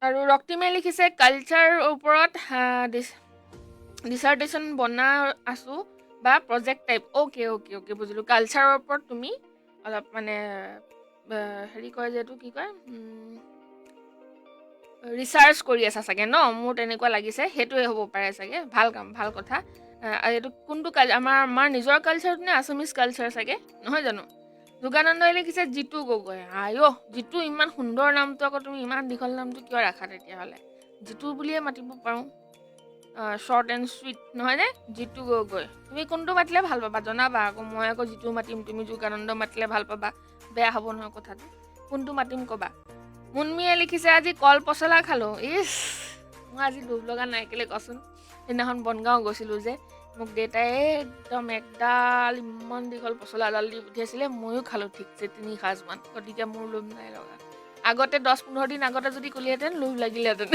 Speaker 1: আৰু ৰক্তিমে লিখিছে, কালচাৰ ওপৰত ডিচাৰ্টেশ্যন বনাই আছোঁ বা প্ৰজেক্ট টাইপ। অ'কে বুজিলোঁ, কালচাৰৰ ওপৰত তুমি অলপ মানে হেৰি কয় যে এইটো কি কয়, ৰিচাৰ্চ কৰি আছা চাগে ন, মোৰ তেনেকুৱা লাগিছে, সেইটোৱে হ'ব পাৰে চাগে। ভাল কাম, ভাল কথা। এইটো কোনটো আমাৰ নিজৰ কালচাৰটো নে আছামিজ কালচাৰ চাগে, নহয় জানো? যোগানন্দই লিখিছে, জিতু গগৈ। জিতু, ইমান সুন্দৰ নামটো, আকৌ তুমি ইমান দীঘল নামটো কিয় ৰাখা তেতিয়াহ'লে? জিতু বুলিয়ে মাতিব পাৰোঁ, শ্বৰ্ট এণ্ড চুইট, নহয়নে? জিতু গগৈ, তুমি কোনটো মাতিলে ভাল পাবা জনাবা আকৌ। মই আকৌ জিতু মাতিম, তুমি যোগানন্দ মাতিলে ভাল পাবা, বেয়া হ'ব নহয় কথাটো। কোনটো মাতিম ক'বা। মুনমিয়ে লিখিছে, আজি কল পচলা খালোঁ। মই আজি দুখ লগা নাই, কেলৈ কচোন, সেইদিনাখন বনগাঁও গৈছিলোঁ যে, মোক দেউতাই একদম একডাল ইমান দীঘল পচলা এডাল দি পঠিয়াইছিলে, ময়ো খালোঁ ঠিকছে 3 সাঁজমান, গতিকে মোৰ লোভ নাই লগা। আগতে 10-15 দিন আগতে যদি কলিহেঁতেন লোভ লাগিলেহেঁতেন।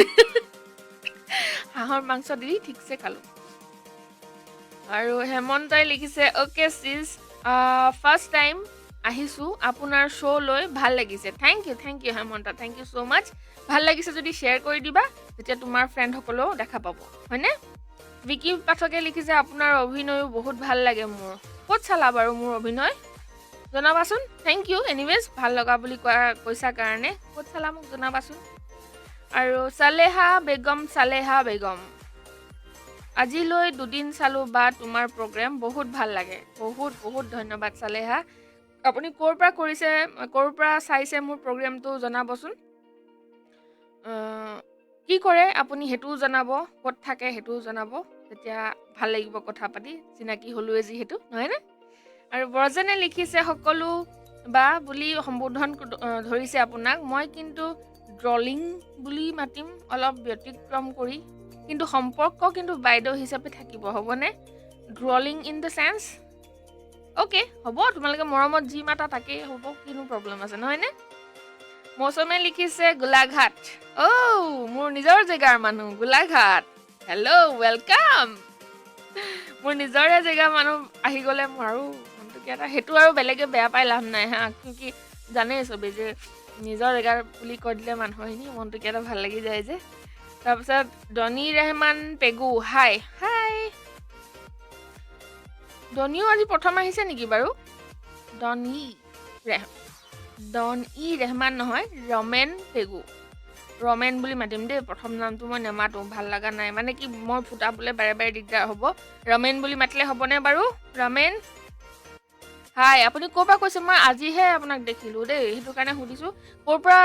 Speaker 1: হাঁহৰ মাংস দি ঠিকছে খালোঁ। আৰু হেমন্তই লিখিছে, অ'কে চিজ, ফাৰ্ষ্ট টাইম আহিছোঁ আপোনাৰ শ্ব'লৈ, ভাল লাগিছে। Thank you Hemanta, thank you so' much. ভাল লাগিছে যদি শ্বেয়াৰ কৰি দিবা, তেতিয়া তোমাৰ ফ্ৰেণ্ডসকলেও দেখা পাব, হয়নে? বিকি পাঠকে লিখিছে, আপোনাৰ অভিনয়ো বহুত ভাল লাগে মোৰ। ক'ত চালা বাৰু মোৰ অভিনয়, জনাবাচোন। থেংক ইউ এনিৱেজ, ভাল লগা বুলি কৈছা কাৰণে। ক'ত চালা মোক জনাবাচোন। আৰু চালেহা বেগম, আজিলৈ 2 দিন চালোঁ বা তোমাৰ প্ৰগ্ৰেম, বহুত ভাল লাগে। বহুত ধন্যবাদ চালেহা। আপুনি ক'ৰ পৰা কৰিছে, ক'ৰ পৰা চাইছে মোৰ প্ৰগ্ৰেমটো জনাবচোন। কি কৰে আপুনি সেইটোও জনাব, ক'ত থাকে সেইটোও জনাব, তেতিয়া ভাল লাগিব কথা পাতি, চিনাকি হ'লোৱে যিহেতু, নহয়নে? আৰু বৰজেনে লিখিছে, সকলো বা বুলি সম্বোধন ধৰিছে আপোনাক, মই কিন্তু ড্ৰলিং বুলি মাতিম, অলপ ব্যতিক্ৰম কৰি, কিন্তু সম্পৰ্ক কিন্তু বাইদেউ হিচাপে থাকিব, হ'বনে? ড্ৰলিং ইন দ্য চেন্স, অ'কে হ'ব, তোমালোকে মৰমত যি মাতা তাকেই হ'ব, কিনো প্ৰব্লেম আছে, নহয়নে? মৌচুমে লিখিছে, গোলাঘাট। মোৰ নিজৰ জেগাৰ মানুহ, গোলাঘাট। Hello', welcome. মোৰ নিজৰে জেগা মানুহ আহি গ'লে মোৰ আৰু মনটো কিয় এটা, সেইটো আৰু বেলেগে বেয়া পাই লাভ নাই হা, কি জানেই চবেই যে নিজৰ জেগাৰ বুলি কৈ দিলে মানুহৰ মনটো কিয় এটা ভাল লাগি যায় যে। তাৰপিছত ডনি ৰেহমান পেগু, হাই। ডনিও আজি প্ৰথম আহিছে নেকি বাৰু? ডন ই ৰেহমান নহয়, ৰমেন পেগু। ৰমেন বুলি মাতিম দেই, প্ৰথম নামটো মই নেমাতো, ভাল লগা নাই, মানে কি মই ফুটাবলৈ বাৰে দিগদাৰ হ'ব। ৰমেন বুলি মাতিলে হ'বনে বাৰু? ৰমেন, হাই। আপুনি ক'ৰ পৰা কৈছে? মই আজিহে আপোনাক দেখিলোঁ দেই, সেইটো কাৰণে সুধিছোঁ। ক'ৰ পৰা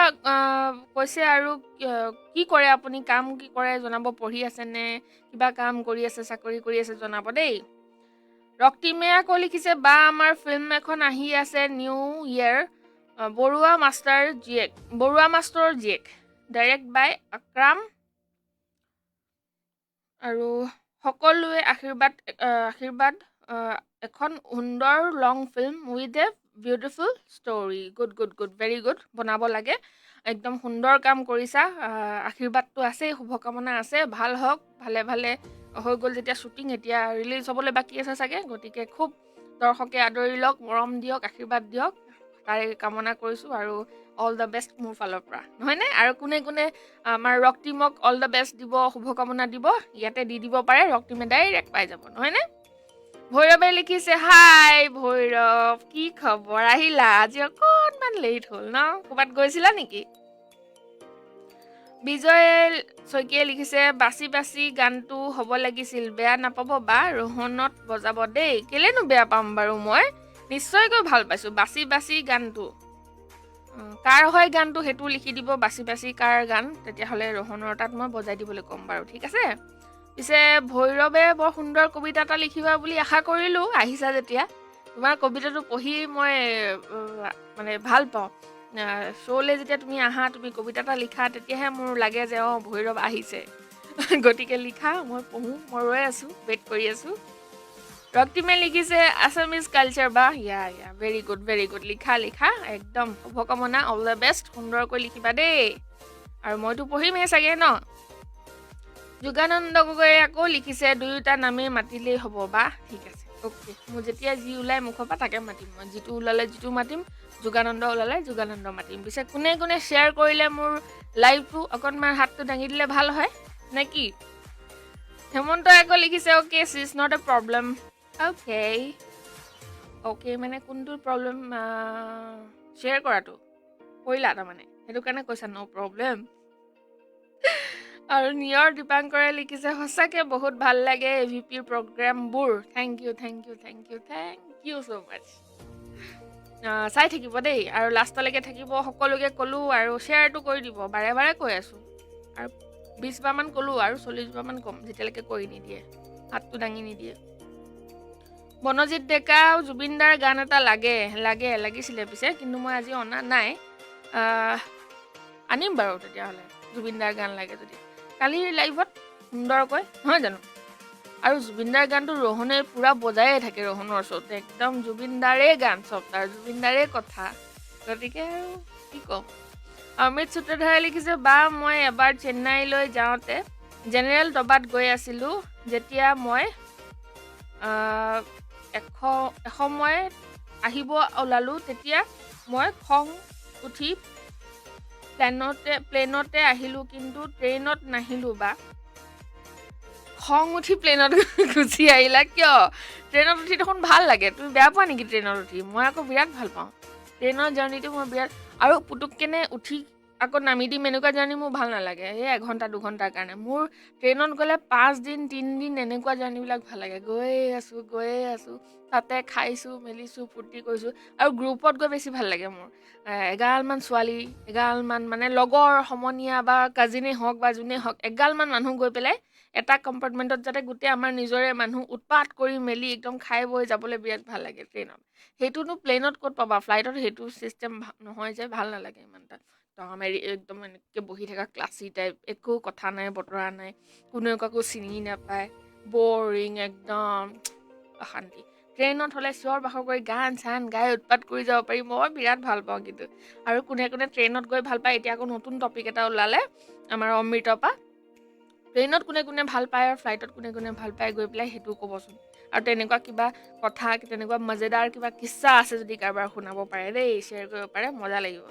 Speaker 1: কৈছে আৰু কি কৰে আপুনি, কাম কি কৰে জনাব, পঢ়ি আছে নে কিবা কাম কৰি আছে, চাকৰি কৰি আছে, জনাব দেই। ৰক্তিমে আকৌ লিখিছে, বা আমাৰ ফিল্ম এখন আহি আছে নিউ ইয়েৰ, বৰুৱা মাষ্টৰৰ জীয়েক, ডাইৰেক্ট বাই আক্ৰাম, আৰু সকলোৱে আশীৰ্বাদ, এখন সুন্দৰ long film with a beautiful story. Good, very good, বনাব লাগে, একদম সুন্দৰ কাম কৰিছা। আশীৰ্বাদটো আছেই, শুভকামনা আছে, ভাল হওক, ভালে হৈ গ'ল যেতিয়া শ্বুটিং, এতিয়া ৰিলিজ হ'বলৈ বাকী আছে চাগে, গতিকে খুব দৰ্শকে আদৰি লওক, মৰম দিয়ক, আশীৰ্বাদ দিয়ক, তাৰে কামনা কৰিছোঁ। আৰু অল দ্য বেষ্ট মোৰ ফালৰ পৰা, নহয়নে? আৰু কোনে আমাৰ ৰক্তিমক অল দ্য বেষ্ট দিব, শুভকামনা দিব, ইয়াতে দি দিব পাৰে, ৰক্তিমে ডাইৰেক্ট পাই যাব, নহয়নে? ভৈৰৱে লিখিছে, হাই ভৈৰৱ, কি খবৰ, আহিলা? আজি অকণমান লেট হ'ল ন? ক'ৰবাত গৈছিলা নেকি? বিজয় শইকীয়াই লিখিছে, বাচি বাচি গানটো হ'ব লাগিছিল, বেয়া নাপাব বা, ৰোহনত বজাব দেই। কেলেনো বেয়া পাম বাৰু মই? নিশ্চয়কৈ ভাল পাইছোঁ। বাচি বাচি গানটো কাৰ হয় গানটো সেইটো লিখি দিব, বাচি বাচি কাৰ গান, তেতিয়াহ'লে ৰোহনৰ তাত মই বজাই দিবলৈ ক'ম বাৰু, ঠিক আছে? পিছে ভৈৰৱে বৰ সুন্দৰ কবিতা এটা লিখিবা বুলি আশা কৰিলোঁ, আহিছা যেতিয়া। তোমাৰ কবিতাটো পঢ়ি মই মানে ভাল পাওঁ। শ্ব'লৈ যেতিয়া তুমি আহা, তুমি কবিতা এটা লিখা, তেতিয়াহে মোৰ লাগে যে ভৈৰৱ আহিছে। গতিকে লিখা, মই পঢ়োঁ, মই ৰৈ আছোঁ, ৱেইট কৰি আছোঁ। ৰক্তিমে লিখিছে, আছামিজ কালচাৰ বা, ভেৰি গুড, লিখা, একদম শুভকামনা, অল দ্য বেষ্ট, সুন্দৰকৈ লিখিবা দেই। আৰু মইতো পঢ়িমেই চাগে ন? যোগানন্দ গগৈয়ে আকৌ লিখিছে, দুয়োটা নামেই মাতিলেই হ'ব বা, ঠিক আছে, অ'কে। মোৰ যেতিয়া যি ওলাই মুখৰ পৰা তাকে মাতিম, মই যিটো ওলালে যিটো মাতিম, যোগানন্দ ওলালে যোগানন্দ মাতিম। পিছে কোনে কোনে শ্বেয়াৰ কৰিলে মোৰ লাইভটো, অকণমান হাতটো দাঙি দিলে ভাল হয় নে কি? হেমন্তই আকৌ লিখিছে, okay cheese not a problem. Okay মানে কোনটো প্ৰব্লেম? শ্বেয়াৰ কৰাটো কৰিলা তাৰমানে, সেইটো কাৰণে কৈছা ন' প্ৰব্লেম। আৰু নিয়ৰ দীপাংকৰে লিখিছে, সঁচাকৈ বহুত ভাল লাগে AVPৰ প্ৰগ্ৰামবোৰ। থেংক ইউ ছ' মাছ। চাই থাকিব দেই, আৰু লাষ্টলৈকে থাকিব, সকলোকে ক'লোঁ, আৰু শ্বেয়াৰটো কৰি দিব, বাৰে বাৰে কৈ আছোঁ। আৰু 20 বাৰমান ক'লোঁ, আৰু 40 বাৰমান ক'ম, যেতিয়ালৈকে কৰি নিদিয়ে, হাতটো দাঙি নিদিয়ে। বনজিৎ ডেকাও, জুবিনদাৰ গান এটা লাগিছিলে পিছে, কিন্তু মই আজি অনা নাই। আনিম বাৰু তেতিয়াহ'লে, জুবিনদাৰ গান লাগে যদি। কালিৰ লাইভত সুন্দৰকৈ, নহয় জানো? আৰু জুবিনদাৰ গানটো ৰোহনে পুৰা বজায়ে থাকে, ৰোহনৰ ওচৰতে একদম জুবিনদাৰে গান, চব তাৰ জুবিনদাৰে কথা। গতিকে আৰু কি ক'ম। অমিত সূত্ৰধাৰে লিখিছে, বা মই এবাৰ চেন্নাইলৈ যাওঁতে জেনেৰেল ডবাত গৈ আছিলোঁ, যেতিয়া মই এসময়ত আহিব ওলালোঁ, তেতিয়া মই খং উঠি প্লেনতে আহিলোঁ, কিন্তু ট্ৰেইনত নাহিলোঁ বা। খং উঠি প্লেনত গুচি আহিলা কিয়? ট্ৰেইনত উঠি দেখোন ভাল লাগে, তুমি বেয়া পোৱা নেকি ট্ৰেইনত উঠি? মই আকৌ বিৰাট ভাল পাওঁ ট্ৰেইনৰ জাৰ্ণিটো, মই বিৰাট। আৰু পুতুককেনে উঠি আকৌ নামি দিম, এনেকুৱা জাৰ্ণি মোৰ ভাল নালাগে, এই 1 ঘণ্টা 2 ঘণ্টাৰ কাৰণে। মোৰ ট্ৰেইনত গ'লে 5 দিন 3 দিন এনেকুৱা জাৰ্ণিবিলাক ভাল লাগে, গৈয়ে আছোঁ, তাতে খাইছোঁ মেলিছোঁ, ফূৰ্তি কৰিছোঁ। আৰু গ্ৰুপত গৈ বেছি ভাল লাগে মোৰ। এগালমান ছোৱালী, এগালমান মানে লগৰ সমনীয়া বা কাজিনেই হওক বা যোনেই হওক, এগালমান মানুহ গৈ পেলাই এটা কম্পাৰ্টমেণ্টত যাতে গোটেই আমাৰ নিজৰে মানুহ উৎপাত কৰি মেলি একদম খাই বৈ যাবলৈ বিৰাট ভাল লাগে ট্ৰেইনত। সেইটোনো প্লেনত ক'ত পাবা, ফ্লাইটত সেইটো ছিষ্টেম নহয় যে, ভাল নালাগে ইমান এটা। একদম এনেকৈ বহি থকা ক্লাছি টাইপ, একো কথা নাই বতৰা নাই, কোনেও কাকো চিনি নাপায়, বৰিং একদম, অশান্তি। ট্ৰেইনত হ'লে চিঞৰ বাখৰ কৰি গান চান গাই উৎপাত কৰি যাব পাৰি, মই বিৰাট ভাল পাওঁ কিন্তু। আৰু কোনে কোনে ট্ৰেইনত গৈ ভাল পায়, এতিয়া আকৌ নতুন টপিক এটা ওলালে আমাৰ অমৃতৰ পৰা। ট্ৰেইনত কোনে কোনে ভাল পায় আৰু ফ্লাইটত কোনে কোনে ভাল পায় গৈ পেলাই সেইটো ক'বচোন। আৰু তেনেকুৱা কিবা কথা, তেনেকুৱা মজেদাৰ কিবা কিস্সা আছে যদি কাৰোবাৰ শুনাব পাৰে দেই, শ্বেয়াৰ কৰিব পাৰে, মজা লাগিব।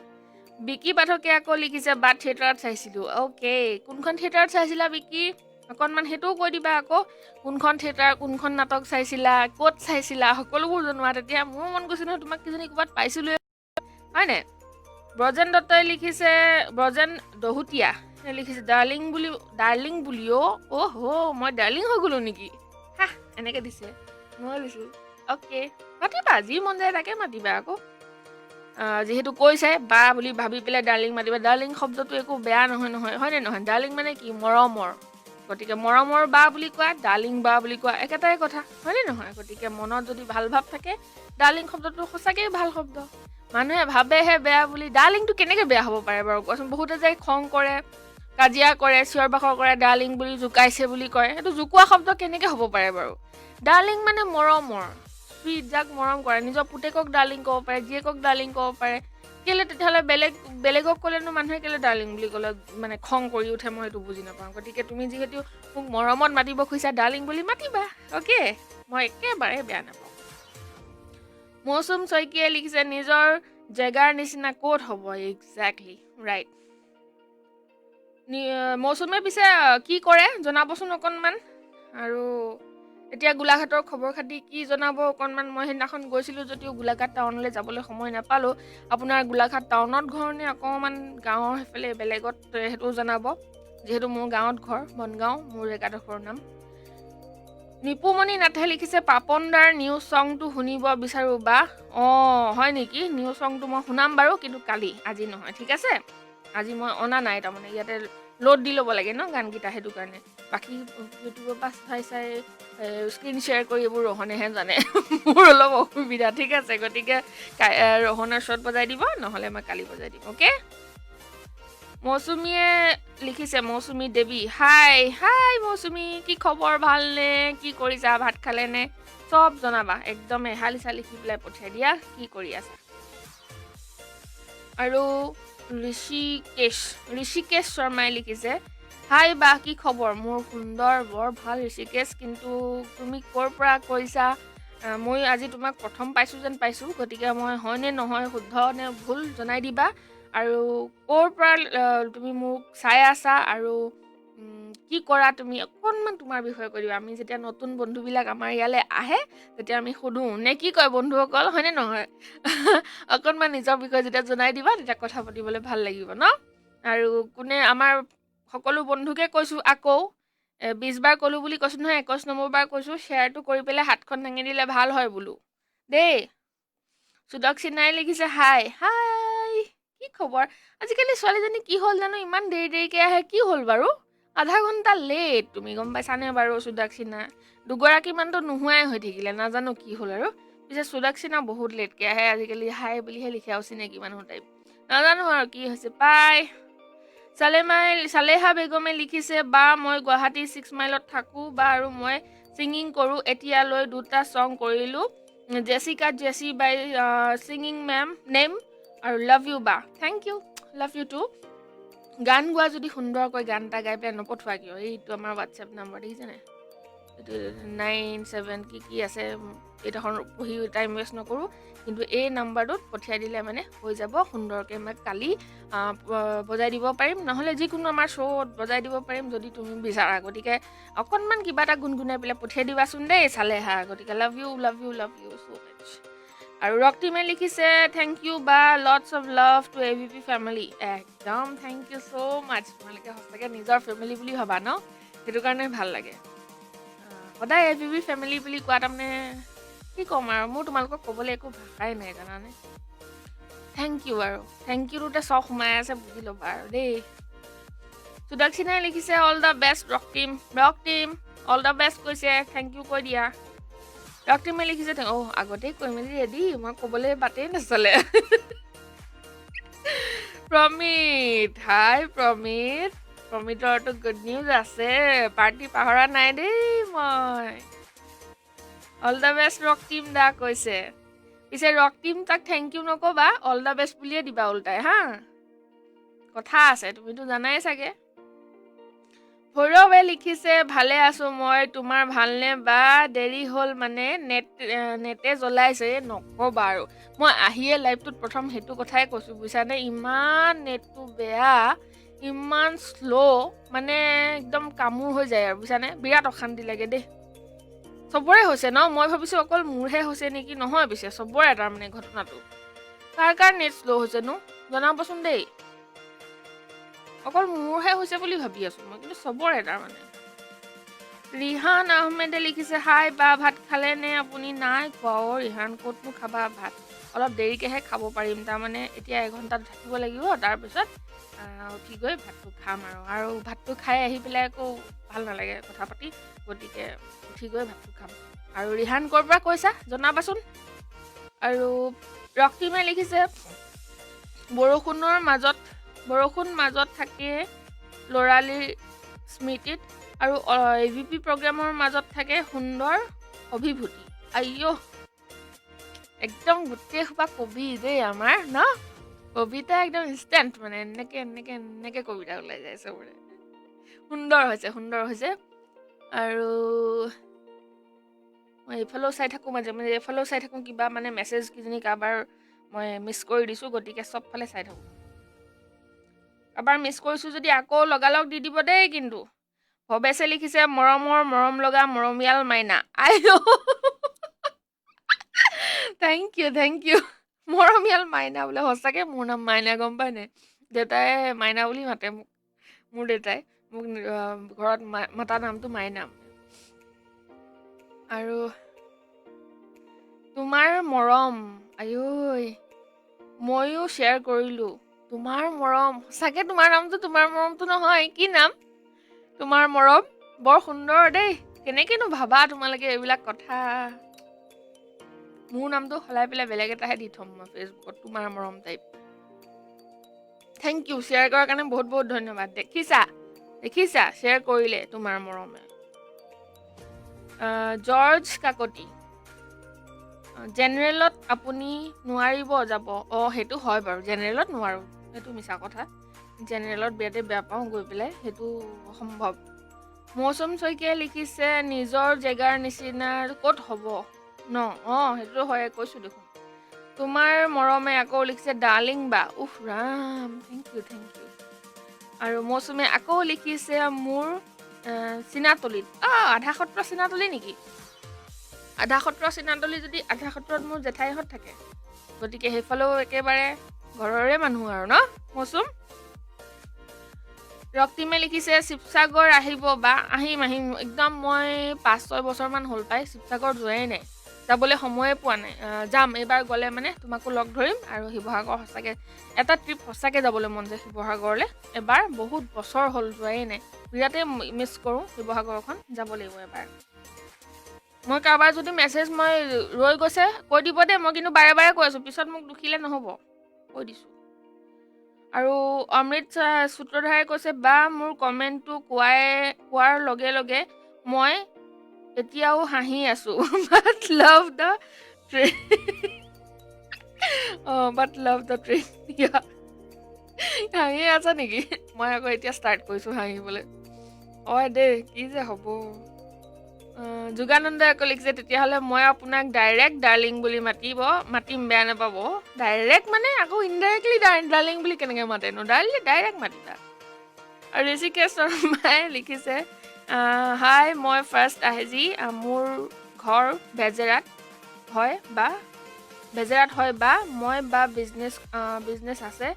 Speaker 1: বিকি পাঠকে আকৌ লিখিছে, বা থিয়েটাৰত চাইছিলোঁ। অ'কে, কোনখন থিয়েটাৰত চাইছিলা বিকি? অকণমান সেইটোও কৈ দিবা আকৌ, কোনখন থিয়েটাৰ, কোনখন নাটক চাইছিলা, ক'ত চাইছিলা, সকলোবোৰ জনোৱা, তেতিয়া মোৰো মন গৈছে নহয়, তোমাক কিজানি ক'ৰবাত পাইছিলোঁ, হয়নে? ব্ৰজেন দত্তই লিখিছে, ব্ৰজেন দহুতীয়া লিখিছে, ডাৰ্লিং বুলি মই ডাৰ্লিং হৈ গ'লো নেকি? এনেকৈ দিছে, মই দিছোঁ। অ'কে, মাতিবা, যি মন যায় তাকে মাতিবা আকৌ। যিহেতু কৈছে বা বুলি ভাবি পেলাই ডাৰ্লিং মাতিবা। ডাৰ্লিং শব্দটো একো বেয়া নহয়, হয়নে নহয়? ডাৰ্লিং মানে কি? মৰমৰ। গতিকে মৰমৰ বা বুলি কোৱা, ডাৰ্লিং বা বুলি কোৱা, একেটাই কথা, হয়নে নহয়? গতিকে মনত যদি ভাল ভাৱ থাকে, ডাৰ্লিং শব্দটো সঁচাকৈ ভাল শব্দ। মানুহে ভাবেহে বেয়া বুলি, ডাৰ্লিংটো কেনেকৈ বেয়া হ'ব পাৰে বাৰু কোৱাচোন? বহুতে যে খং কৰে, কাজিয়া কৰে, চিঞৰ বাখৰ কৰে, ডাৰ্লিং বুলি জোকাইছে বুলি কয়, সেইটো জোকোৱা শব্দ কেনেকৈ হ'ব পাৰে বাৰু? ডাৰ্লিং মানে মৰমৰ, চুইট, যাক মৰম কৰে, নিজৰ পুতেকক ডাৰ্লিং ক'ব পাৰে, জীয়েকক ডাৰ্লিং ক'ব পাৰে। কেলৈ তেতিয়াহ'লে বেলেগক ক'লেনো মানুহে কেলৈ ডাৰ্লিং বুলি ক'লে মানে খং কৰি উঠে, মই সেইটো বুজি নাপাওঁ। গতিকে তুমি যিহেতু মোক মৰমত মাতিব খুজিছা, ডাৰ্লিং বুলি মাতিবা, অ'কে, মই একেবাৰে বেয়া নাপাওঁ। মৌচুম শইকীয়াই লিখিছে, নিজৰ জেগাৰ নিচিনা ক'ত হ'ব? Exactly right. মৌচুমে পিছে কি কৰে জনাবচোন অকণমান। আৰু এতিয়া গোলাঘাটৰ খবৰ খাতি কি জনাব অকণমান? মই সেইদিনাখন গৈছিলোঁ যদিও গোলাঘাট টাউনলৈ যাবলৈ সময় নাপালোঁ। আপোনাৰ গোলাঘাট টাউনত ঘৰ নে অকণমান গাঁৱৰ সেইফালে বেলেগত সেইটো জনাব, যিহেতু মোৰ গাঁৱত ঘৰ, বনগাঁও মোৰ জেগাডোখৰৰ নাম। নিপুমণি নাথে লিখিছে পাপন দাৰ নিউ ছংটো শুনিব বিচাৰোঁ বা। হয় নেকি? নিউ ছংটো মই শুনাম বাৰু, কিন্তু কালি, আজি নহয়, ঠিক আছে? আজি মই অনা নাই, তাৰমানে ইয়াতে লোড দি ল'ব লাগে ন গানকেইটা, সেইটো কাৰণে। বাকী ইউটিউবৰ পৰা চাই স্ক্ৰীন শ্বেয়াৰ কৰি এইবোৰ ৰহনেহে জানে। মোৰ অলপ অসুবিধা, ঠিক আছে? গতিকে ৰহনৰ শ্বট বজাই দিব, নহ'লে মই কালি বজাই দিম, অ'কে? মৌচুমীয়ে লিখিছে, মৌচুমী দেৱী, হাই মৌচুমী, কি খবৰ, ভালনে? কি কৰিছা? ভাত খালেনে? চব জনাবা, একদম এহালিচা লিখি পেলাই পঠিয়াই দিয়া, কি কৰি আছা। আৰু ঋষিকেশ শৰ্মাই লিখিছে, হাই বা, কি খবৰ? মোৰ সুন্দৰ, বৰ ভাল ঋষিকেশ, কিন্তু তুমি ক'ৰ পৰা কৈছা? মই আজি তোমাক প্ৰথম পাইছোঁ যেন পাইছোঁ, গতিকে মই হয়নে নহয়, শুদ্ধ নে ভুল জনাই দিবা। আৰু ক'ৰ পৰা তুমি মোক চাই আছা, আৰু কি কৰা তুমি, অকণমান তোমাৰ বিষয়ে কৈ দিবা। আমি যেতিয়া নতুন বন্ধুবিলাক আমাৰ ইয়ালৈ আহে, তেতিয়া আমি সুধোঁ, নে কি কয় বন্ধুসকল, হয়নে নহয়? অকণমান নিজৰ বিষয়ে যেতিয়া জনাই দিবা, তেতিয়া কথা পাতিবলৈ ভাল লাগিব ন? আৰু কোনে আমাৰ সকলো বন্ধুকে কৈছোঁ, আকৌ 20 বাৰ ক'লোঁ বুলি কৈছোঁ নহয়, 21 নম্বৰ বাৰ কৈছোঁ, শ্বেয়াৰটো কৰি পেলাই হাতখন দাঙি দিলে ভাল হয় বোলো দেই। সুদক্ষিণাই লিখিছে, হাই কি খবৰ? আজিকালি ছোৱালীজনী কি হ'ল জানো, ইমান দেৰিকৈ আহে, কি হ'ল বাৰু? আধা ঘণ্টা লেট, তুমি গম পাইছানে বাৰু সুদক্ষিণা? দুগৰাকীমানতো নোহোৱাই হৈ থাকিলে, নাজানো কি হ'ল আৰু। পিছে সুদক্ষিণা বহুত লেটকৈ আহে আজিকালি, হাই বুলিহে লিখে আৰু চিনাকি মানুহ টাইপ, নাজানো আৰু কি হৈছে পাই। চালেহা বেগমে লিখিছে, বা মই গুৱাহাটী 6 মাইলত থাকোঁ বা, আৰু মই ছিংগিং কৰোঁ, এতিয়ালৈ 2টা ছং কৰিলোঁ, জেছি বাই ছিংগিং নেম, আৰু লাভ ইউ বা। Thank you, love you too. গান গোৱা যদি সুন্দৰকৈ গান এটা গাই পেলাই নপঠোৱা কিয়? এইটো আমাৰ হোৱাটছএপ নাম্বাৰ, দেখিছেনে? এইটো 97 কি আছে, এইডোখৰ পঢ়ি টাইম ৱেষ্ট নকৰোঁ, কিন্তু এই নাম্বাৰটোত পঠিয়াই দিলে মানে হৈ যাব সুন্দৰকৈ। মই কালি বজাই দিব পাৰিম, নহ'লে যিকোনো আমাৰ শ্ব'ত বজাই দিব পাৰিম যদি তুমি বিচাৰা। গতিকে অকণমান কিবা এটা গুণগুণাই পেলাই পঠিয়াই দিবাচোন দেই, চালেহা। গতিকে লাভ ইউ চ' মাছ। আৰু ৰক্তিমে লিখিছে, থেংক ইউ বা, lots of love to AVP family. একদম থেংক ইউ চ' মাছ। তোমালোকে সঁচাকৈ নিজৰ ফেমিলি বুলি ভাবা ন, সেইটো কাৰণে ভাল লাগে। সদায় AVP ফেমিলি বুলি কোৱা, তাৰমানে কি ক'ম আৰু, মোৰ তোমালোকক ক'বলৈ একো ভাষাই নাই, জানানে? থেংক ইউ আৰু, থেংক ইউটোতে চখ সোমাই আছে, বুজি ল'বা আৰু দেই। সুদক্ষিণাই লিখিছে, all the best rock team, all the best কৈছে, থেংক ইউ কৈ দিয়া। ৰক্তিমে লিখিছে, আগতেই কৈ মেলি ৰেডি, মই ক'বলৈ বাটেই নচলে। প্ৰমিত, হাই প্ৰমিতৰতো গুড নিউজ আছে, পাৰ্টি পাহৰা নাই দেই মই। All the best rock team দা কৈছে। পিছে ৰক টিম তাক থেংক ইউ নক'বা, অল দ্য বেষ্ট বুলিয়ে দিবা উল্টাই, হা? কথা আছে, তুমিতো জানাই চাগে। ভৈৰৱে লিখিছে, ভালে আছোঁ মই, তোমাৰ ভালনে বা? দেৰি হ'ল মানে, নেটে জ্বলাইছে, নক'বা আৰু। মই আহিয়ে লাইভটোত প্ৰথম সেইটো কথাই কৈছোঁ, বুজিছানে? ইমান নেটটো বেয়া, ইমান শ্ল', মানে একদম কামোৰ হৈ যায় আৰু, বুজিছানে? বিৰাট অশান্তি লাগে দেই। চবৰে হৈছে ন? মই ভাবিছোঁ অকল মোৰহে হৈছে নেকি, নহয় পিছে চবৰে তাৰমানে ঘটনাটো। কাৰ নেট শ্ল' হৈছেনো জনাবচোন দেই। অকল মোৰহে হৈছে বুলি ভাবি আছোঁ মই, কিন্তু চবৰে তাৰমানে। ৰিহান আহমেদে লিখিছে, হাই বা, ভাত খালে নে আপুনি? নাই খোৱা ৰিহান, ক'তনো খাবা ভাত, অলপ দেৰিকৈহে খাব পাৰিম, তাৰমানে এতিয়া 1 ঘণ্টাত থাকিব লাগিব, তাৰপিছত উঠি গৈ ভাতটো খাম আৰু ভাতটো খাই আহি পেলাই আকৌ ভাল নালাগে কথা পাতি, গতিকে উঠি গৈ ভাতটো খাম। আৰু ৰিহান ক'ৰ পৰা কৈছা জনাবাচোন। আৰু ৰক্তিমে লিখিছে, বৰষুণ মাজত থাকে ল'ৰালিৰ স্মৃতিত, আৰু AVP প্ৰগ্ৰামৰ মাজত থাকে সুন্দৰ অভিভূতি। আইঅ', একদম গোটেই সোপা কবি দেই আমাৰ ন, কবিতা একদম ইনষ্টেণ্ট, মানে এনেকে কবিতা ওলাই যায় চবৰে। সুন্দৰ হৈছে। আৰু মই এইফালেও চাই থাকোঁ, মাজে মাজে এইফালেও চাই থাকোঁ, কিবা মানে মেছেজ কিজানি কাৰোবাৰ মই মিছ কৰি দিছোঁ, গতিকে চবফালে চাই থাকোঁ। কাৰোবাৰ মিছ কৰিছোঁ যদি আকৌ লগালগ দি দিব দেই, কিন্তু ভৱেশে লিখিছে মৰমৰ মৰম লগা মৰমীয়াল মাইনা আই থেংক ইউ মৰমীয়াল মাইনা বোলে সঁচাকে মোৰ নাম মাইনা গম পাই নাই দেউতাই মাইনা বুলি মাতে মোক মোৰ দেউতাই মোক ঘৰত মাতা নামটো মাইনা আৰু তোমাৰ মৰম আয়ৈ ময়ো শ্বেয়াৰ কৰিলো তোমাৰ মৰম সঁচাকে তোমাৰ মৰমটো নহয় কি নাম তোমাৰ মৰম বৰ সুন্দৰ দেই কেনেকেনো ভাবা তোমালোকে এইবিলাক কথা মোৰ নামটো সলাই পেলাই বেলেগ এটাহে দি থম মই ফেচবুকত তোমাৰ মৰম টাইপ থেংক ইউ শ্বেয়াৰ কৰাৰ কাৰণে বহুত বহুত ধন্যবাদ দেখিছা শ্বেয়াৰ কৰিলে তোমাৰ মৰমে জৰ্জ কাকতি জেনেৰেলত আপুনি নোৱাৰিব যাব সেইটো হয় বাৰু জেনেৰেলত নোৱাৰো সেইটো মিছা কথা জেনেৰেলত বিৰাটেই বেয়া পাওঁ গৈ পেলাই সেইটো অসম্ভৱ মৌচুম শইকীয়াই লিখিছে নিজৰ জেগাৰ নিচিনা ক'ত হ'ব ন সেইটো হয় কৈছোঁ দেখোন তোমাৰ মৰমে আকৌ লিখিছে ডাৰ্লিং বা উফ ৰাম থেংক ইউ আৰু মৌচুমে আকৌ লিখিছে মোৰ চিনাতলিত আধা সত্ৰ চিনাতলি নেকি আধা সত্ৰ চিনাতলি যদি আধা সত্ৰত মোৰ জেঠাইহঁত থাকে গতিকে সেইফালেও একেবাৰে ঘৰৰে মানুহ আৰু ন মৌচুম ৰক্তিমে লিখিছে শিৱসাগৰ আহিব বা আহিম একদম মই 5-6 বছৰমান হ'ল পাই শিৱসাগৰ যোৱাই নাই যাবলৈ সময়ে পোৱা নাই যাম এইবাৰ গ'লে মানে তোমাকো লগ ধৰিম আৰু শিৱসাগৰ সঁচাকৈ এটা ট্ৰিপ সঁচাকৈ যাবলৈ মন যায় শিৱসাগৰলৈ এবাৰ বহুত বছৰ হ'ল যোৱাই নাই বিৰাটেই মিছ কৰোঁ শিৱসাগৰখন যাব লাগিব এবাৰ মই কাৰোবাৰ যদি মেছেজ মই ৰৈ গৈছে কৈ দিব দে মই কিন্তু বাৰে বাৰে কৈ আছোঁ পিছত মোক দুখিলে নহ'ব কৈ দিছোঁ আৰু অমৃত সূত্ৰধাৰে কৈছে বা মোৰ কমেণ্টটো কোৱাৰ লগে লগে মই এতিয়াও হাঁহি আছোঁ বাট লাভ দ্য ট্ৰেইন হাঁহি আছা নেকি মই আকৌ এতিয়া ষ্টাৰ্ট কৰিছোঁ হাঁহিবলৈ দেই কি যে হ'ব যোগানন্দই আকৌ লিখিছে তেতিয়াহ'লে মই আপোনাক ডাইৰেক্ট ডাৰ্লিং বুলি মাতিম বেয়া নাপাব ডাইৰেক্ট মানে আকৌ ইনডাইৰেক্টলি ডাৰ্লিং বুলি কেনেকৈ মাতেনো ডাইৰেক্ট মাতিবা আৰু ঋষিকেশ শৰ্মাই লিখিছে হাই মই ফাৰ্ষ্ট আহেজি মোৰ ঘৰ বেজেৰাত হয় বা মই বা বিজনেছ আছে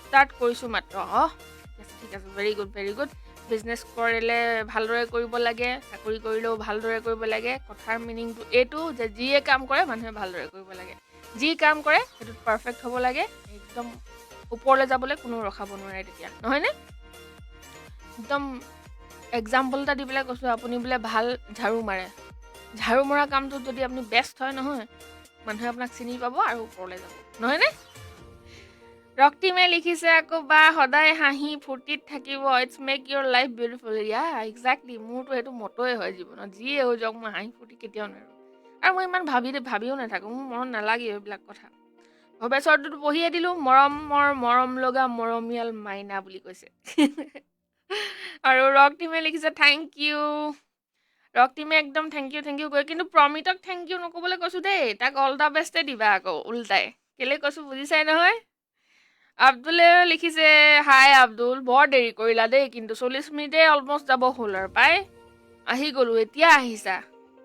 Speaker 1: ষ্টাৰ্ট কৰিছোঁ মাত্ৰ ঠিক আছে ভেৰি গুড বিজনেছ কৰিলে ভালদৰে কৰিব লাগে চাকৰি কৰিলেও ভালদৰে কৰিব লাগে কথাৰ মিনিংটো এইটো যে যিয়ে কাম কৰে মানুহে ভালদৰে কৰিব লাগে যি কাম কৰে সেইটোত পাৰফেক্ট হ'ব লাগে একদম ওপৰলৈ যাবলৈ কোনো ৰখাব নোৱাৰে তেতিয়া নহয়নে একদম এক্সাম্পল এটা দি পেলাই কৈছোঁ আপুনি বোলে ভাল ঝাৰু মৰা কামটোত যদি আপুনি বেষ্ট হয় নহয় মানুহে আপোনাক চিনি পাব আৰু ওপৰলৈ যাব নহয়নে ৰক্তিমে লিখিছে আকৌ বা সদায় হাঁহি ফূৰ্তিত থাকিব it's make your life beautiful exactly মোৰতো সেইটো মতোৱে হয় জীৱনত যিয়ে হৈ যাওক মই হাঁহি ফূৰ্তি কেতিয়াও নোৱাৰোঁ আৰু মই ইমান ভাবিও নাথাকোঁ মোৰ মনত নালাগে এইবিলাক কথা ভৱেশৰটোতো পঢ়িয়ে দিলোঁ মৰম লগা মৰমীয়াল মাইনা বুলি কৈছে আৰু ৰক্তিমে লিখিছে থেংক ইউ ৰক্তিমে একদম থেংক ইউ কৈ কিন্তু প্ৰমিতক থেংক ইউ নক'বলৈ কৈছোঁ দেই তাক অল দ্য বেষ্টে দিবা আকৌ উল্টাই কেলৈ কৈছোঁ বুজিছাই নহয় আব্দুলে লিখিছে হাই আব্দুল বৰ দেৰি কৰিলা দেই কিন্তু 40 মিনিটে অলমষ্ট যাব হ'ল আৰু পাই আহি গ'লোঁ এতিয়া আহিছা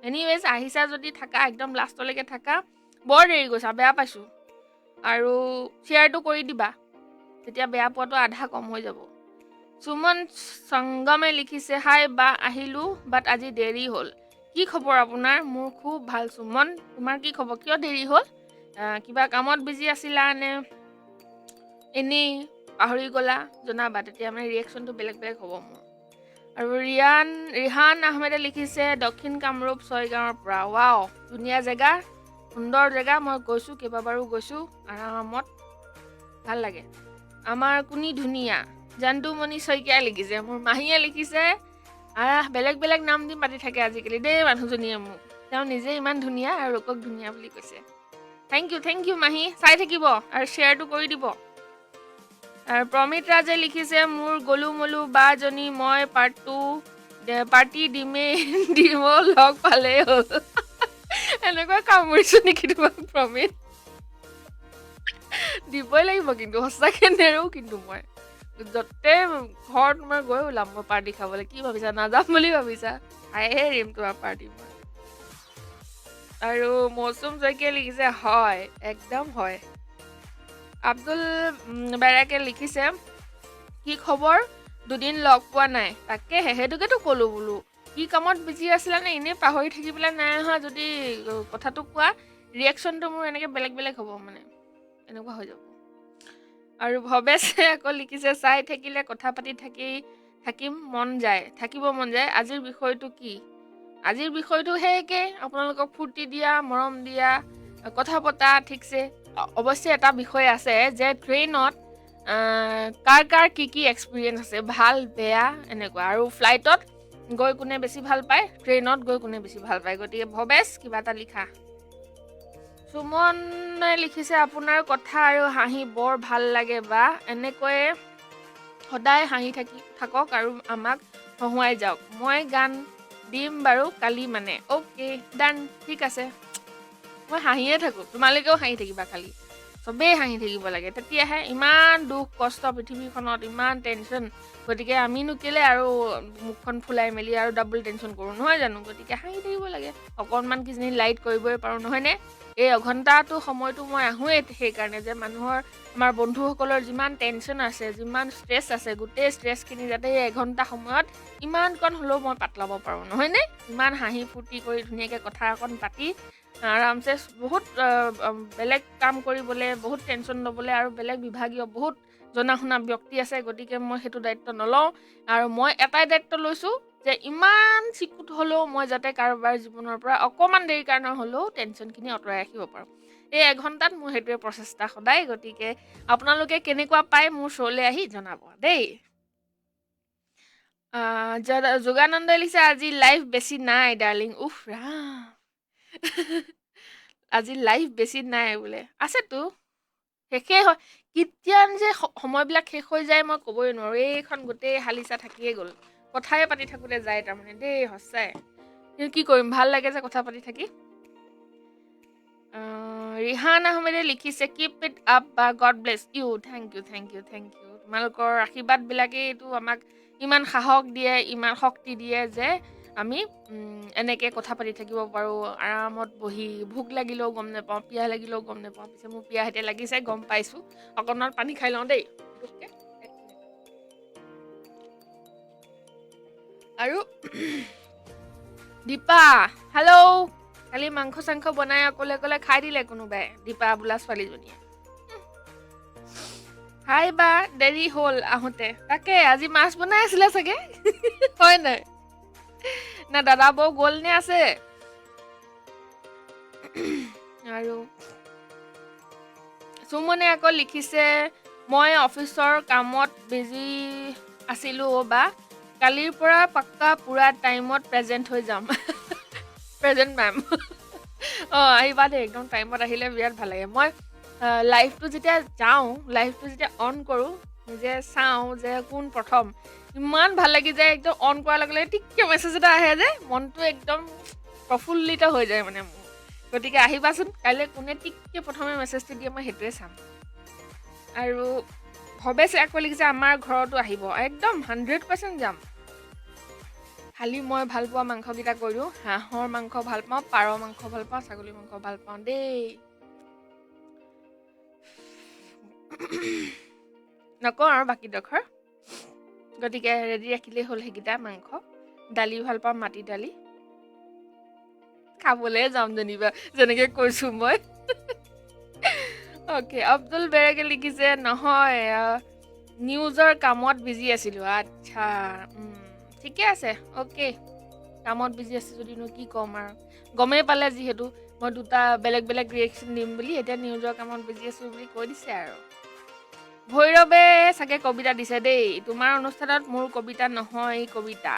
Speaker 1: এনিৱেজ আহিছা যদি থাকা একদম লাষ্টলৈকে থাকা বৰ দেৰি গৈছা বেয়া পাইছোঁ আৰু শ্বেয়াৰটো কৰি দিবা তেতিয়া বেয়া পোৱাটো আধা কম হৈ যাব সুমন সংগমে লিখিছে হাই বা আহিলোঁ বাট আজি দেৰি হ'ল কি খবৰ আপোনাৰ মোৰ খুব ভাল সুমন তোমাৰ কি খবৰ কিয় দেৰি হ'ল কিবা কামত বিজি আছিলা নে এনেই পাহৰি গ'লা জনাবা তেতিয়া মানে ৰিয়েকশ্যনটো বেলেগ হ'ব মোৰ আৰু ৰিহান আহমেদে লিখিছে দক্ষিণ কামৰূপ 6 গাঁৱৰ পৰা ৱাও ধুনীয়া জেগা সুন্দৰ জেগা মই গৈছোঁ কেইবাবাৰো গৈছোঁ আৰামত ভাল লাগে আমাৰ কুনি ধুনীয়া জান্তুমণি শইকীয়াই লিখিছে মোৰ মাহীয়ে লিখিছে বেলেগ নাম দি মাতি থাকে আজিকালি দেই মানুহজনীয়ে মোক তেওঁ নিজে ইমান ধুনীয়া আৰু লোকক ধুনীয়া বুলি কৈছে থেংক ইউ মাহী চাই থাকিব আৰু শ্বেয়াৰটো কৰি দিব আৰু প্ৰমিত ৰাজে লিখিছে মোৰ গলু বা জনী মই পাৰ্টি দিম লগ পালে হ'ল এনেকুৱা কামুৰিছোঁ নেকি তোমাক প্ৰমিত দিবই লাগিব কিন্তু সঁচাকৈ নেৰো কিন্তু মই য'তে ঘৰ তোমাৰ গৈ ওলাম মই পাৰ্টি খাবলৈ। কি ভাবিছা নাযাম বুলি ভাবিছা? খাইহে এৰিম তোমাৰ পাৰ্টি মই। আৰু মৌচুম শইকীয়াই লিখিছে হয়, একদম হয়। আব্দুল বেৰাকে লিখিছে কি খবৰ? দুদিন লগ পোৱা নাই। তাকেহে সেইটোকেতো ক'লো বোলো। কি কামত বিজি আছিলা নে এনেই পাহৰি থাকি পেলাই নাই অহা যদি কথাটো কোৱা ৰিয়েকশ্যনটো মোৰ এনেকৈ বেলেগ বেলেগ হ'ব মানে এনেকুৱা হৈ যাব। আৰু ভৱেশে আকৌ লিখিছে চাই থাকিলে কথা পাতি থাকিব মন যায়। আজিৰ বিষয়টো কি? আজিৰ বিষয়টো সেইকে আপোনালোকক ফূৰ্তি দিয়া, মৰম দিয়া, কথা পতা ঠিকছে। অৱশ্যে এটা বিষয় আছে যে ট্ৰেইনত কাৰ কি এক্সপিৰিয়েঞ্চ আছে ভাল বেয়া এনেকুৱা। আৰু ফ্লাইটত গৈ কোনে বেছি ভাল পায়, ট্ৰেইনত গৈ কোনে বেছি ভাল পায়। গতিকে ভৱেশ কিবা এটা লিখা। সুমনে লিখিছে আপোনাৰ কথা আৰু হাঁহি বৰ ভাল লাগে বা এনেকৈয়ে সদায় হাঁহি থাকক আৰু আমাক হহুৱাই যাওক। মই গান দিম বাৰু কালি মানে। অ'কে ডান, ঠিক আছে। মই হাঁহিয়ে থাকোঁ, তোমালোকেও হাঁহি থাকিবা খালি। চবেই হাঁহি থাকিব লাগে, তেতিয়াহে। ইমান দুখ কষ্ট পৃথিৱীখনত, ইমান টেনশ্যন। গতিকে আমিনো কেলে আৰু মুখখন ফুলাই মেলি আৰু ডাবল টেনশ্যন কৰোঁ নহয় জানো? গতিকে হাঁহি থাকিব লাগে। অকণমান কিজানি লাইট কৰিবই পাৰোঁ নহয়নে? এই এঘণ্টাটো সময়টো মই আহোঁৱেই সেইকাৰণে যে আমাৰ বন্ধুসকলৰ যিমান টেনশ্যন আছে, যিমান ষ্ট্ৰেছ আছে, গোটেই ষ্ট্ৰেছখিনি যাতে এই এঘণ্টা সময়ত ইমানকণ হ'লেও মই পাতলাব পাৰোঁ নহয়নে? ইমান হাঁহি ফূৰ্তি কৰি ধুনীয়াকৈ কথা অকণ পাতি আৰামছে বহুত বেলেগ কাম কৰিবলৈ, বহুত টেনশ্যন ল'বলৈ আৰু বেলেগ বিভাগীয় বহুত জনা শুনা ব্যক্তি আছে। গতিকে মই সেইটো দায়িত্ব নলওঁ। আৰু মই এটাই দায়িত্ব লৈছোঁ যে ইমান চিকুট হ'লেও মই যাতে কাৰোবাৰ জীৱনৰ পৰা অকণমান দেৰিৰ কাৰণে হ'লেও টেনশ্যনখিনি আঁতৰাই ৰাখিব পাৰোঁ। এই এঘণ্টাত মোৰ সেইটোৱে প্ৰচেষ্টা সদায়। গতিকে আপোনালোকে কেনেকুৱা পায় মোৰ শ্ব'লৈ আহি জনাব দেই। যোগানন্দই লিখিছে আজি লাইভ বেছি নাই ডাৰ্লিং। উফ ৰাম আজি লাইভ বেছি নাই বোলে। আছেতো, শেষেই হয়। কেতিয়া যে সময়বিলাক শেষ হৈ যায় মই ক'বই নোৱাৰোঁ। এইখন গোটেই হালিচা থাকিয়ে গ'ল। কথাই পাতি থাকোঁতে যায় তাৰমানে দেই, সঁচাই। কিন্তু কি কৰিম, ভাল লাগে যে কথা পাতি থাকি। ৰিহান আহমেদে লিখিছে কিপ ইট আপ বা God bless you. Thank you. তোমালোকৰ আশীৰ্বাদবিলাকেইতো আমাক ইমান সাহস দিয়ে, ইমান শক্তি দিয়ে যে আমি এনেকৈ কথা পাতি থাকিব পাৰোঁ আৰামত বহি। ভোক লাগিলেও গম নাপাওঁ, পিয়াহ লাগিলেও গম নাপাওঁ। পিছে মোৰ পিয়াহ এতিয়া লাগিছে, গম পাইছোঁ। অকণমান পানী খাই লওঁ দেই। আৰু দীপা হেল্ল'। কালি মাংস চাংস বনাই অকলে খাই দিলে কোনোবাই, দীপা বোলা ছোৱালীজনীয়ে। হাই বা, দেৰি হ'ল আহোঁতে। তাকে আজি মাছ বনাই আছিলে চাগে হয় নাই? না দাদা বৌ গ'ল নে আছে? আৰু সুমনে আকৌ লিখিছে মই অফিচৰ কামত বিজি আছিলোঁ বা কালিৰ পৰা পাক্কা পুৰা টাইমত প্ৰেজেণ্ট হৈ যাম। Present ma'am. আহিবা দেই, একদম টাইমত আহিলে বিৰাট ভাল লাগে। মই লাইভটো যেতিয়া অন কৰোঁ, নিজে চাওঁ যে কোন প্ৰথম, ইমান ভাল লাগি যায়। একদম অন কৰাৰ লগে লগে টিককৈ মেছেজ এটা আহে যে মনটো একদম প্ৰফুল্লিত হৈ যায় মানে মোৰ। গতিকে আহিবাচোন, কাইলৈ কোনে টিককৈ প্ৰথমে মেছেজটো দিয়ে মই সেইটোৱে চাম। আৰু ভৱেশে আকৌ লিখিছে আমাৰ ঘৰতো আহিব। একদম 100% যাম। খালি মই ভাল পোৱা মাংসকেইটা কৈ দিওঁ। হাঁহৰ মাংস ভাল পাওঁ, পাৰ মাংস ভাল পাওঁ, ছাগলী মাংস ভাল পাওঁ দেই। নকওঁ আৰু বাকীডোখৰ। গতিকে ৰেডি ৰাখিলেই হ'ল সেইকেইটা মাংস। দালি ভাল পাওঁ, মাটি দালি। খাবলৈ যাম যেনেকৈ কৈছোঁ মই। অ'কে, আব্দুল বেৰেকে লিখিছে নহয় নিউজৰ কামত বিজি আছিলোঁ। আচ্ছা, ঠিকে আছে। অ'কে, কামত বিজি আছোঁ যদিনো কি ক'ম আৰু। গমেই পালে যিহেতু মই দুটা বেলেগ বেলেগ ৰিয়েকশ্যন দিম বুলি, এতিয়া নিউজৰ কামত বিজি আছোঁ বুলি কৈ দিছে আৰু। ভৈৰৱে চাগে কবিতা দিছে দেই। তোমাৰ অনুষ্ঠানত মোৰ কবিতা নহয়, এই কবিতা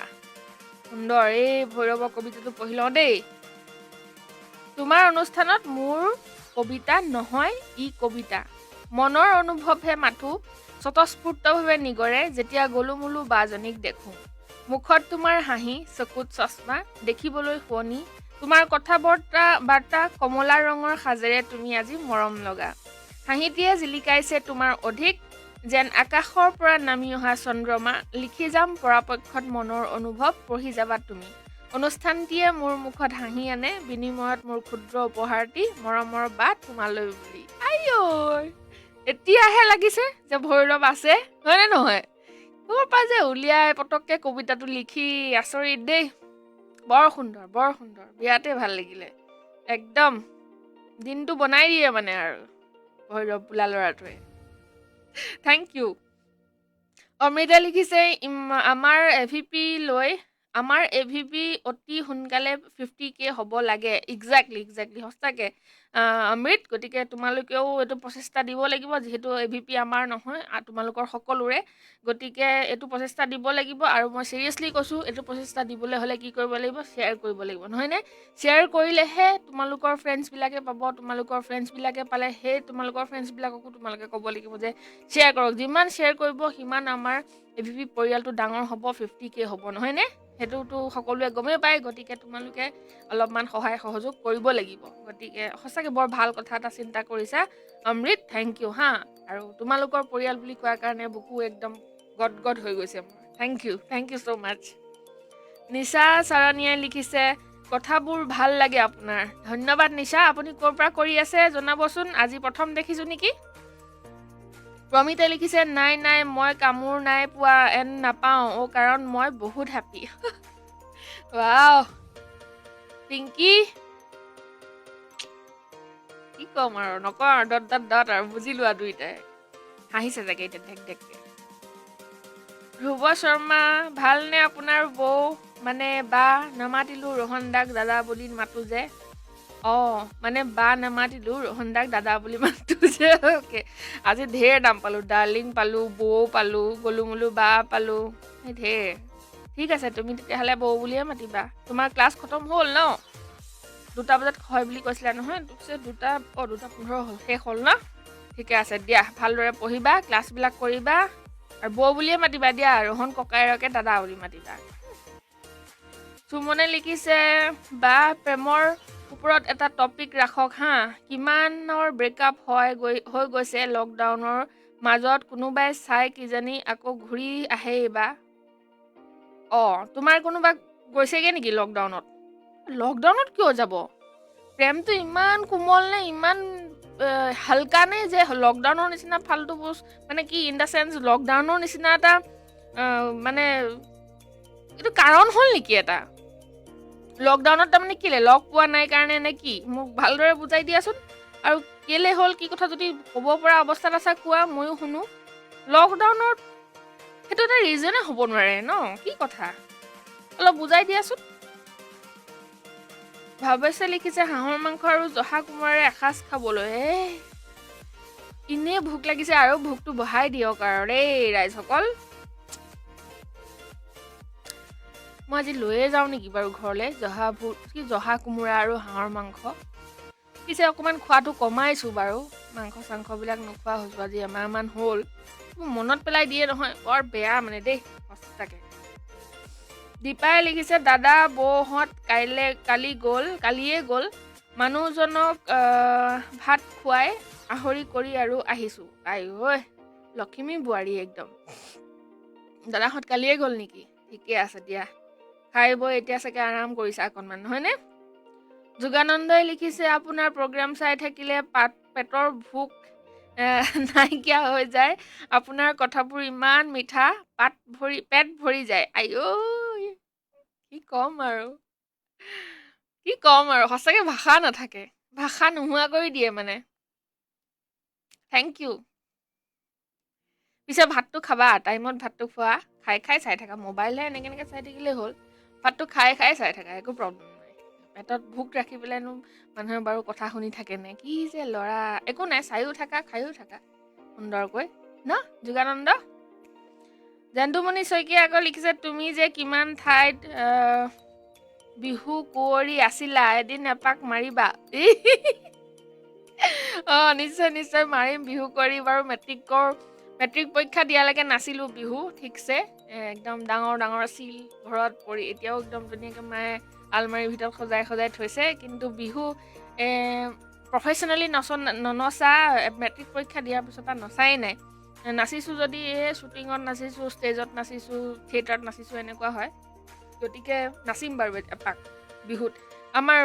Speaker 1: সুন্দৰ। এই ভৈৰৱৰ কবিতাটো পঢ়ি লওঁ দেই। তোমাৰ অনুষ্ঠানত মোৰ কবিতা নহয়, ই কবিতা। মনৰ অনুভৱহে মাথো স্বতঃস্ফূৰ্তভাৱে নিগৰে যেতিয়া গলুমুলু বাজনীক দেখোঁ। মুখত তোমাৰ হাঁহি, চকুত চশমা, দেখিবলৈ শুৱনি। তোমাৰ কথা বাৰ্তা কমলা ৰঙৰ সাজেৰে তুমি আজি মৰম লগা। হাঁহিটিয়ে জিলিকাইছে তোমাৰ অধিক যেন আকাশৰ পৰা নামি অহা চন্দ্ৰমা লিখি যাম পৰাপক্ষত মনৰ অনুভৱ পঢ়ি যাবা তুমি অনুষ্ঠানটিয়ে মোৰ মুখত হাঁহি আনে বিনিময়ত মোৰ ক্ষুদ্ৰ উপহাৰটি মৰমৰ বাট তোমালৈ বুলি আইঐ এতিয়াহে লাগিছে যে ভৈৰৱ আছে হয়নে নহয় ক'ৰ পৰা যে উলিয়াই পটককৈ কবিতাটো লিখি আচৰিত দেই বৰ সুন্দৰ বিৰাটে ভাল লাগিলে একদম দিনটো বনাই দিয়ে মানে আৰু ভৈৰৱ বোলা ল'ৰাটোৱে থেংক ইউ অমৃতা লিখিছে আমাৰ এভিপি লৈ আমাৰ এভিপি অতি সোনকালে 50K হ'ব লাগে এক্সেক্টলি সঁচাকৈ অমৃত গতিকে তোমালোকেও এইটো প্ৰচেষ্টা দিব লাগিব যিহেতু এভিপি আমাৰ নহয় তোমালোকৰ সকলোৰে গতিকে এইটো প্ৰচেষ্টা দিব লাগিব আৰু মই চিৰিয়াছলি কৈছোঁ এইটো প্ৰচেষ্টা দিবলৈ হ'লে কি কৰিব লাগিব শ্বেয়াৰ কৰিব লাগিব নহয়নে শ্বেয়াৰ কৰিলেহে তোমালোকৰ ফ্ৰেণ্ডছবিলাকে পাব তোমালোকৰ ফ্ৰেণ্ডছবিলাকে পালে সেই তোমালোকৰ ফ্ৰেণ্ডছবিলাককো তোমালোকে ক'ব লাগিব যে শ্বেয়াৰ কৰক যিমান শ্বেয়াৰ কৰিব সিমান আমাৰ এভিপি পৰিয়ালটো ডাঙৰ হ'ব 50K হ'ব নহয়নে সেইটোতো সকলোৱে গমেই পায় গতিকে তোমালোকে অলপমান সহায় সহযোগ কৰিব লাগিব গতিকে সঁচাকৈ বৰ ভাল কথা এটা চিন্তা কৰিছা অমৃত থেংক ইউ হা আৰু তোমালোকৰ পৰিয়াল বুলি কোৱাৰ কাৰণে বুকু একদম গদগদ হৈ গৈছে মোৰ থেংক ইউ ছ' মাছ নিশা চাৰণীয়ে লিখিছে কথাবোৰ ভাল লাগে আপোনাৰ ধন্যবাদ নিশা আপুনি ক'ৰ পৰা কৰি আছে জনাবচোন আজি প্ৰথম দেখিছোঁ নেকি প্ৰমিতে লিখিছে নাই মই কামোৰ নাই পোৱা এন নাপাওঁ কাৰণ মই বহুত হেপী ৱাও পিংকি কি ক'ম আৰু নকওঁ আৰু ডট আৰু বুজিলো আৰু দুইটাই হাঁহিছে চাগে এতিয়া ঢেককে ধ্ৰুৱ শৰ্মা ভালনে আপোনাৰ বৌ মানে বা নামাতিলো ৰোহন দাক দাদা বুলি মাতো যে মানে বা নামাতিলো ৰোহন দাক দাদা বুলি মাতো যে অ'কে আজি ঢেৰ নাম পালোঁ ডাৰ্লিং পালোঁ বৌ পালোঁ গলুমলু বা পালোঁ সেই ঢেৰ ঠিক আছে তুমি তেতিয়াহ'লে বৌ বুলিয়ে মাতিবা তোমাৰ ক্লাছ খতম হ'ল ন 2টা বজাত হয় বুলি কৈছিলা নহয় 2:15 হ'ল শেষ হ'ল ন ঠিকে আছে দিয়া ভালদৰে পঢ়িবা ক্লাছবিলাক কৰিবা আৰু বৌ বুলিয়ে মাতিবা দিয়া ৰোহন ককাইৰকে দাদা বুলি মাতিবা সুমনে লিখিছে বা প্ৰেমৰ ওপৰত এটা টপিক ৰাখক হা কিমানৰ ব্ৰেকআপ হৈ গৈছে লকডাউনৰ মাজত কোনোবাই চাই কিজানি আকৌ ঘূৰি আহে বা তোমাৰ কোনোবা গৈছেগে নেকি লকডাউনত কিয় যাব প্ৰেমটো ইমান কোমল নে ইমান হালকা নে যে লকডাউনৰ নিচিনা ফাল্টু মানে কি ইন দ্য চেন্স লকডাউনৰ নিচিনা এটা মানে এইটো কাৰণ হ'ল নেকি এটা লকডাউনত তাৰমানে কেলে লগ পোৱা নাই কাৰণে নে কি মোক ভালদৰে বুজাই দিয়াচোন আৰু কেলে হ'ল কি কথা যদি ক'ব পৰা অৱস্থাত আছা কোৱা ময়ো শুনো লকডাউনত সেইটো এটা ৰিজনে হ'ব নোৱাৰে ন কি কথা অলপ বুজাই দিয়াচোন ভাবেছে লিখিছে হাঁহৰ মাংস আৰু জহা কোমোৰাৰে এসাঁজ খাবলৈ ইনে ভোক লাগিছে আৰু ভোকটো বঢ়াই দিয়ক আৰু দেই ৰাইজসকল মই আজি লৈয়ে যাওঁ নেকি বাৰু ঘৰলৈ জহা কোমোৰা আৰু হাঁহৰ মাংস পিছে অকণমান খোৱাটো কমাইছোঁ বাৰু মাংস চাংসবিলাক নোখোৱা হৈছোঁ আজি এমাহমান হ'ল মনত পেলাই দিয়ে নহয় বৰ বেয়া মানে দেই সঁচাকৈ দীপাই লিখিছে দাদা বৌহঁত কালিয়ে গ'ল মানুহজনক ভাত খুৱাই আহৰি কৰি আৰু আহিছোঁ ঐ লখিমী বোৱাৰী একদম দাদাহঁত কালিয়ে গ'ল নেকি ঠিকে আছে দিয়া খাই বৈ এতিয়া চাগে আৰাম কৰিছে অকণমান নহয়নে যোগানন্দই লিখিছে আপোনাৰ প্ৰগ্ৰাম চাই থাকিলে পেটৰ ভোক নাইকিয়া হৈ যায় আপোনাৰ কথাবোৰ ইমান মিঠা পেট ভৰি যায় কি ক'ম আৰু সঁচাকৈ ভাষা নাথাকে ভাষা নোহোৱা কৰি দিয়ে মানে থেংক ইউ পিছে ভাতটো খাবা টাইমত ভাতটো খোৱা খাই চাই থাকা মোবাইলহে এনেকৈ চাই থাকিলেই হ'ল ভাতটো খাই চাই থাকা একো প্ৰব্লেম নাই পেটত ভোক ৰাখি পেলাইনো মানুহে বাৰু কথা শুনি থাকে নে কি যে ল'ৰা একো নাই চায়ো থাকা খায়ো থাকা সুন্দৰকৈ ন যোগানন্দ জেন্তুমণি শইকীয়া আকৌ লিখিছে তুমি যে কিমান ঠাইত বিহু কুঁৱৰী আছিলা এদিন এপাক মাৰিবা নিশ্চয় মাৰিম বিহু কৰি বাৰু মেট্ৰিক পৰীক্ষা দিয়ালৈকে নাছিলোঁ বিহু ঠিকছে একদম ডাঙৰ আছিল ঘৰত পৰি এতিয়াও একদম ধুনীয়াকৈ মায়ে আলমাৰীৰ ভিতৰত সজাই থৈছে কিন্তু বিহু প্ৰফেশ্যনেলি নচা মেট্ৰিক পৰীক্ষা দিয়াৰ পিছত নচাই নাই নাচিছোঁ যদি এই শ্বুটিঙত নাচিছোঁ, ষ্টেজত নাচিছোঁ, থিয়েটাৰত নাচিছোঁ, এনেকুৱা হয়। গতিকে নাচিম বাৰু এপাক বিহুত। আমাৰ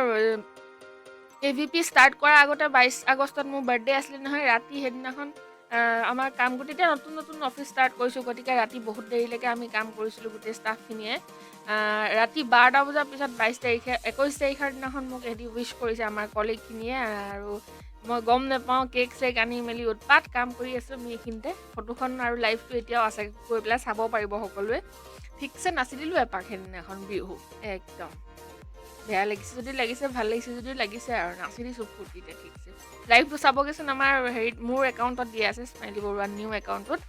Speaker 1: AVP ষ্টাৰ্ট কৰাৰ আগতে 22 আগষ্টত মোৰ বাৰ্থডে আছিলে নহয়। ৰাতি সেইদিনাখন আমাৰ কাম তেতিয়া নতুন নতুন অফিচ ষ্টাৰ্ট কৰিছোঁ। গতিকে ৰাতি বহুত দেৰিলৈকে আমি কাম কৰিছিলোঁ গোটেই ষ্টাফখিনিয়ে। ৰাতি 12টা বজাৰ পিছত 21 তাৰিখৰ দিনাখন মোক এহেঁতি উইচ কৰিছে আমাৰ কলিগখিনিয়ে। আৰু মই গম নাপাওঁ, কেক চেক আনি মেলি উৎপাত কাম কৰি আছোঁ আমি এইখিনিতে। ফটোখন আৰু লাইভটো এতিয়াও আছে, গৈ পেলাই চাব পাৰিব সকলোৱে। ঠিকছে নাচি দিলোঁ এপাক সেইদিনাখন বিহু একদম। বেয়া লাগিছে যদি লাগিছে, ভাল লাগিছে যদি লাগিছে আৰু নাচি দিছোঁ ফূৰ্তিতে ঠিকছে। লাইভটো চাবগৈচোন আমাৰ হেৰিত, মোৰ একাউণ্টত দিয়া আছে, স্মাইলী বৰুৱা নিউ একাউণ্টত।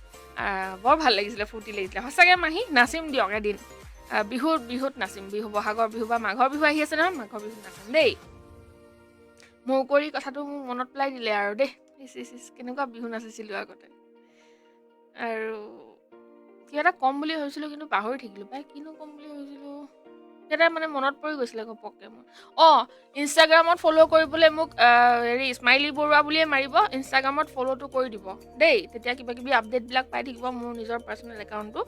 Speaker 1: বৰ ভাল লাগিছিলে, ফূৰ্তি লাগিছিলে সঁচাকৈ। মাহী নাচিম দিয়ক এদিন, বিহুত নাচিম। বহাগৰ বিহু বা মাঘৰ বিহু আহি আছে নহয়, মাঘৰ বিহুত নাচিম দেই। মোৰ কৰি কথাটো মোক মনত পেলাই দিলে আৰু দেই। কেনেকুৱা বিহু নাচিছিলোঁ আগতে। আৰু কিবা এটা ক'ম বুলি ভাবিছিলোঁ কিন্তু পাহৰি থাকিলোঁ পাই। কিনো ক'ম বুলি ভাবিছিলোঁ, এটা মানে মনত পৰি গৈছিলে ঘপককৈ মোৰ। ইনষ্টাগ্ৰামত ফ'ল' কৰিবলৈ মোক স্মাইলী বৰুৱা বুলিয়ে মাৰিব। ইনষ্টাগ্ৰামত ফ'ল'টো কৰি দিব দেই, তেতিয়া কিবা কিবি আপডেটবিলাক পাই থাকিব মোৰ নিজৰ পাৰ্চনেল একাউণ্টটো।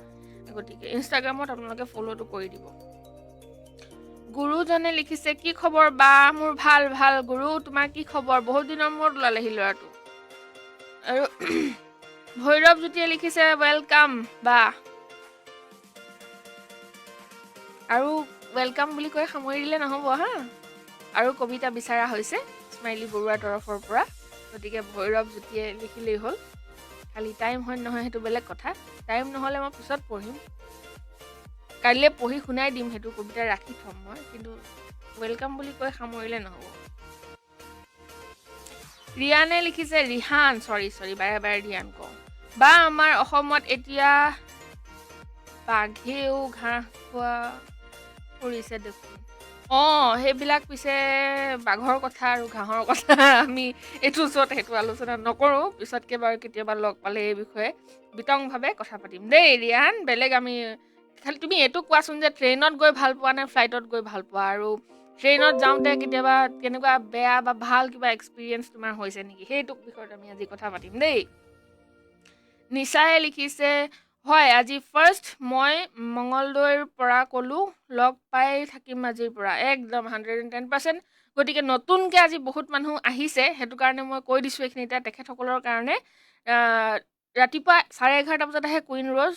Speaker 1: গতিকে ইনষ্টাগ্ৰামত আপোনালোকে ফ'ল'টো কৰি দিব। গুৰুজনে লিখিছে, কি খবৰ বা? মোৰ ভাল ভাল। গুৰু, তোমাৰ কি খবৰ? বহুত দিনৰ মূৰত ওলালেহি ল'ৰাটো। আৰু ভৈৰৱ জ্যোতিয়ে লিখিছে, ৱেলকাম বা। আৰু ৱেলকাম বুলি কৈ সামৰি দিলে নহ'ব হা। আৰু কবিতা বিচৰা হৈছে স্মাইলী বৰুৱাৰ তৰফৰ পৰা। গতিকে ভৈৰৱ জ্যোতিয়ে লিখিলেই হ'ল। খালি টাইম হয় নহয় সেইটো বেলেগ কথা। টাইম নহ'লে মই পিছত পঢ়িম, কাইলৈ পঢ়ি শুনাই দিম। সেইটো কবিতা ৰাখি থ'ম মই, কিন্তু ৱেলকাম বুলি কৈ সামৰিলে নহ'ব। ৰিয়ানে লিখিছে, ৰিহান, চৰি বাৰে বাৰে ৰিয়ান কওঁ। বা আমাৰ অসমত এতিয়া বাঘেও ঘাঁহ খোৱা কৰিছে দেখোন। সেইবিলাক পিছে বাঘৰ কথা আৰু ঘাঁহৰ কথা আমি এইটো ওচৰত সেইটো আলোচনা নকৰোঁ। পিছতকৈ বাৰু কেতিয়াবা লগ পালে এই বিষয়ে বিতংভাৱে কথা পাতিম দেই ৰিয়ান। বেলেগ আমি খালি তুমি এইটো কোৱাচোন যে ট্ৰেইনত গৈ ভাল পোৱা নে ফ্লাইটত গৈ ভাল পোৱা? আৰু ট্ৰেইনত যাওঁতে কেতিয়াবা কেনেকুৱা বেয়া বা ভাল কিবা এক্সপিৰিয়েঞ্চ তোমাৰ হৈছে নেকি? সেইটো বিষয়ত আমি আজি কথা পাতিম দেই। নিচায়ে লিখিছে, হয় আজি ফাৰ্ষ্ট মই মঙলদৈৰ পৰা ক'লোঁ, লগ পাই থাকিম আজিৰ পৰা। একদম 110%। গতিকে নতুনকৈ আজি বহুত মানুহ আহিছে, সেইটো কাৰণে মই কৈ দিছোঁ এইখিনিতে তেখেতসকলৰ কাৰণে। ৰাতিপুৱা 11:30 বজাত আহে কুইন ৰ'জ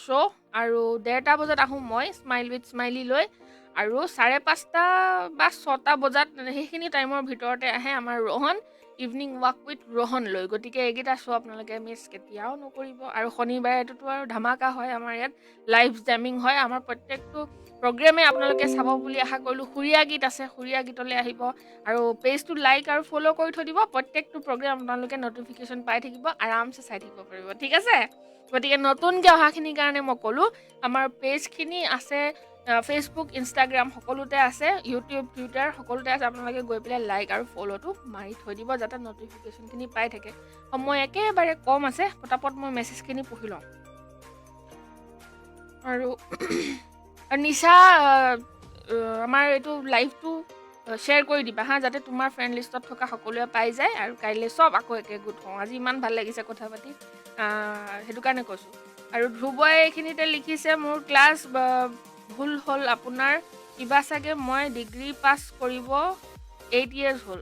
Speaker 1: শ্ব', আৰু 1:30 বজাত আহোঁ মই স্মাইল উইথ স্মাইলী লৈ, আৰু 5:30 বা 6টা বজাত সেইখিনি টাইমৰ ভিতৰতে আহে আমাৰ Rohan, evening walk with Rohan লৈ। গতিকে এইকেইটা শ্ব' আপোনালোকে মিছ কেতিয়াও নকৰিব। আৰু শনিবাৰেটোতো আৰু ধামাকা হয় আমাৰ ইয়াত, লাইভ জেমিং হয়। আমাৰ প্ৰত্যেকটো প্ৰগ্ৰেমে আপোনালোকে চাব বুলি আশা কৰিলোঁ। সুৰীয়া গীত আছে, সুৰীয়া গীতলৈ আহিব আৰু পেজটো লাইক আৰু ফ'ল' কৰি থৈ দিব। প্ৰত্যেকটো প্ৰগ্ৰেম আপোনালোকে নটিফিকেশ্যন পাই থাকিব, আৰামছে চাই থাকিব পাৰিব, ঠিক আছে? গতিকে নতুনকৈ অহাখিনিৰ কাৰণে মই ক'লোঁ, আমাৰ পেজখিনি আছে ফেচবুক, ইনষ্টাগ্ৰাম সকলোতে আছে, ইউটিউব, টুইটাৰ সকলোতে আছে। আপোনালোকে গৈ পেলাই লাইক আৰু ফ'ল'টো মাৰি থৈ দিব যাতে নটিফিকেশ্যনখিনি পাই থাকে। সময় একেবাৰে কম আছে, পটাপট মই মেছেজখিনি পঢ়ি লওঁ। আৰু নিচা, আমাৰ এইটো লাইভটো শ্বেয়াৰ কৰি দিবা হা, যাতে তোমাৰ ফ্ৰেণ্ড লিষ্টত থকা সকলোৱে পাই যায়। আৰু কাইলৈ চব আকৌ একে গোট হওঁ। আজি ইমান ভাল লাগিছে কথা পাতি, সেইটো কাৰণে কৈছোঁ। আৰু ধ্ৰুৱই এইখিনিতে লিখিছে, মোৰ ক্লাছ ভুল হ'ল আপোনাৰ, কিবা চাগে মই ডিগ্ৰী পাছ কৰিব 8 years হ'ল।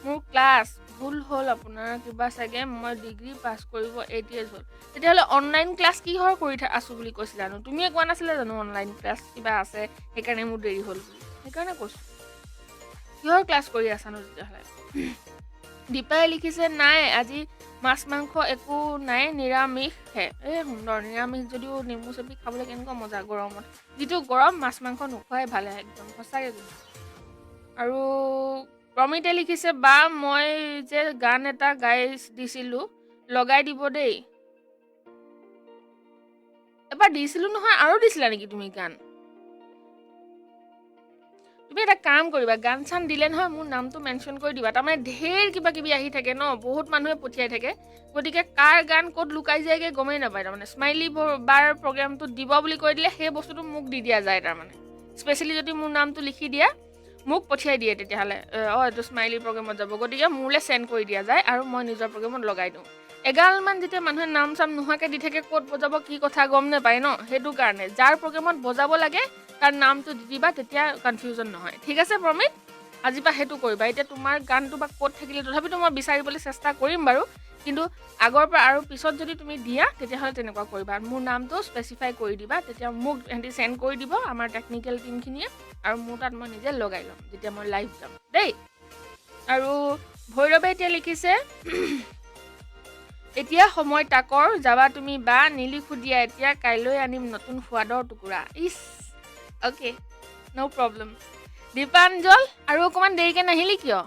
Speaker 1: মোৰ ক্লাছ ভুল হ'ল আপোনাৰ, কিবা চাগে মই ডিগ্ৰী পাছ কৰিব 8 years হ'ল। তেতিয়াহ'লে অনলাইন ক্লাছ কিহৰ কৰি আছোঁ বুলি কৈছিলা জানো? তুমিয়ে কোৱা নাছিলা জানো অনলাইন ক্লাছ কিবা আছে সেইকাৰণে মোৰ দেৰি হ'ল বুলি? সেইকাৰণে কৈছোঁ, কিহৰ ক্লাছ কৰি আছানো তেতিয়াহ'লে? দীপাই লিখিছে, নাই আজি মাছ মাংস একো নাই, নিৰামিষহে। সুন্দৰ, নিৰামিষ যদিও নেমু চেপি খাবলৈ কেনেকুৱা মজা গৰমত। যিটো গৰম, মাছ মাংস নোখোৱাই ভালে একদম সঁচাকৈ। আৰু প্ৰমিতে লিখিছে, বা মই যে গান এটা গাই দিছিলোঁ লগাই দিব দেই। এবাৰ দিছিলোঁ নহয়, আৰু দিছিলা নেকি তুমি গান? তুমি এটা কাম কৰিবা, গান চান দিলে নহয় মোৰ নামটো মেনশ্যন কৰি দিবা। তাৰমানে ঢেৰ কিবা কিবি আহি থাকে ন, বহুত মানুহে পঠিয়াই থাকে। গতিকে কাৰ গান ক'ত লুকাই যায়গৈ গমেই নাপায়। তাৰমানে স্মাইলী বাৰ প্ৰগ্ৰামটোত দিব বুলি কৈ দিলে সেই বস্তুটো মোক দি দিয়া যায়। তাৰমানে স্পেচিয়েলি যদি মোৰ নামটো লিখি দিয়া, মোক পঠিয়াই দিয়ে তেতিয়াহ'লে, এইটো স্মাইলী প্ৰগ্ৰেমত যাব। গতিকে মোলৈ চেণ্ড কৰি দিয়া যায় আৰু মই নিজৰ প্ৰগ্ৰেমত লগাই দিওঁ। এগালমান যেতিয়া মানুহে নাম চাম নোহোৱাকৈ দি থাকে ক'ত বজাব কি কথা গম নাপায় ন সেইটো কাৰণে যাৰ প্ৰগ্ৰেমত বজাব লাগে তাৰ নামটো দি দিবা তেতিয়া কনফিউজন নহয় ঠিক আছে প্ৰমিত আজিৰ পৰা সেইটো কৰিবা এতিয়া তোমাৰ গানটো বা ক'ত থাকিলে তথাপিতো মই বিচাৰিবলৈ চেষ্টা কৰিম বাৰু কিন্তু আগৰ পৰা আৰু পিছত যদি তুমি দিয়া তেতিয়াহ'লে তেনেকুৱা কৰিবা মোৰ নামটো স্পেচিফাই কৰি দিবা তেতিয়া মোক এহেঁতি চেণ্ড কৰি দিব আমাৰ টেকনিকেল টিমখিনিয়ে আৰু মোৰ তাত মই নিজে লগাই ল'ম যেতিয়া মই লাইভ যাম দেই আৰু ভৈৰৱে এতিয়া লিখিছে এতিয়া সময় তাকৰ যাবা তুমি বা নিলিখো দিয়া এতিয়া কাইলৈ আনিম নতুন সোৱাদৰ টুকুৰা ইছ অ'কে ন' প্ৰব্লেম দীপাঞ্জল আৰু অকণমান দেৰিকৈ নাহিলি কিয়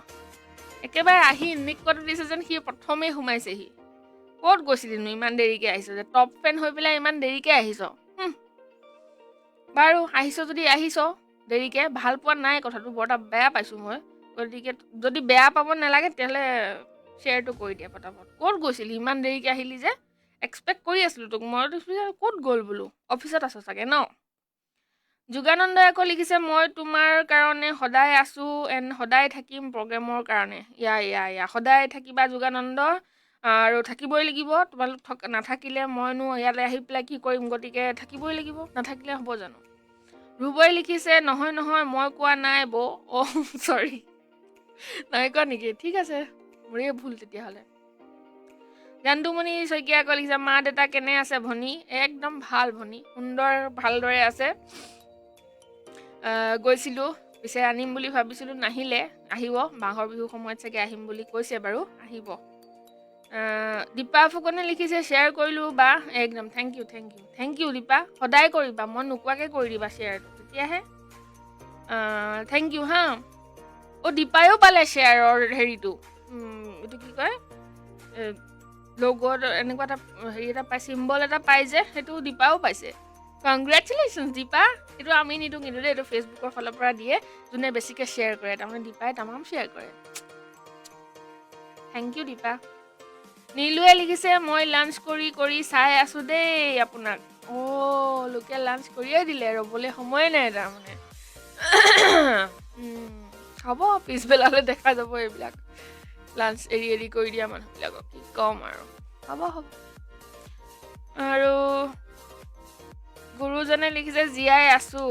Speaker 1: একেবাৰে আহি নিকট দিছে যেন সি প্ৰথমেই সোমাইছেহি ক'ত গৈছিলিনো ইমান দেৰিকৈ আহিছ যে টপ ফেন হৈ পেলাই ইমান দেৰিকৈ আহিছ বাৰু আহিছ যদি আহিছ দেৰিকৈ ভাল পোৱা নাই কথাটো বৰ এটা বেয়া পাইছোঁ মই গতিকে যদি বেয়া পাব নালাগে তেতিয়াহ'লে শ্বেয়াৰটো কৰি দিয়া পটাপট ক'ত গৈছিলি ইমান দেৰিকৈ আহিলি যে এক্সপেক্ট কৰি আছিলোঁ তোক মই ক'ত গ'ল বোলো অফিচত আছ চাগে ন যোগানন্দই আকৌ লিখিছে মই তোমাৰ কাৰণে সদায় আছোঁ এণ্ড সদায় থাকিম প্ৰগ্ৰেমৰ কাৰণে ইয়া সদায় থাকিবা যোগানন্দ আৰু থাকিবই লাগিব তোমালোক নাথাকিলে মইনো ইয়ালৈ আহি পেলাই কি কৰিম গতিকে থাকিবই লাগিব নাথাকিলে হ'ব জানো ৰুবই লিখিছে নহয় মই কোৱা নাই বৌ চৰি নাই কোৱা নেকি ঠিক আছে মোৰে ভুল তেতিয়াহ'লে জানতুমণি শইকীয়া আকৌ লিখিছে মা দেউতা কেনে আছে ভনী একদম ভাল ভনী সুন্দৰ ভালদৰে আছে গৈছিলোঁ পিছে আনিম বুলি ভাবিছিলোঁ নাহিলে আহিব মাঘৰ বিহু সময়ত চাগে আহিম বুলি কৈছে বাৰু আহিব দীপা ফুকনে লিখিছে শ্বেয়াৰ কৰিলোঁ বা একদম থেংক ইউ দীপা সদায় কৰিবা মই নোকোৱাকৈ কৰি দিবা শ্বেয়াৰটো তেতিয়াহে থেংক ইউ হা দীপায়ো পালে শ্বেয়াৰৰ হেৰিটো এইটো কি কয় লগত এনেকুৱা এটা হেৰি এটা পাই চিম্বল এটা পাই যে সেইটো দীপাও পাইছে কংগ্ৰেচুলেশ্যন দীপা এইটো আমি নিদিওঁ কিন্তু দেই এইটো ফেচবুকৰ ফালৰ পৰা দিয়ে যোনে বেছিকৈ শ্বেয়াৰ কৰে তাৰমানে দীপাই তামাম শ্বেয়াৰ কৰে থেংক ইউ দীপা নীলুৱে লিখিছে মই লাঞ্চ কৰি চাই আছোঁ দেই আপোনাক লোকে লাঞ্চ কৰিয়ে দিলে ৰ'বলৈ সময়ে নাই তাৰমানে হ'ব পিছবেলালৈ দেখা যাব এইবিলাক লাঞ্চ এৰি কৰি দিয়া মানুহবিলাকক কি ক'ম আৰু হ'ব আৰু গুৰুজনে লিখিছে জীয়াই আছোঁ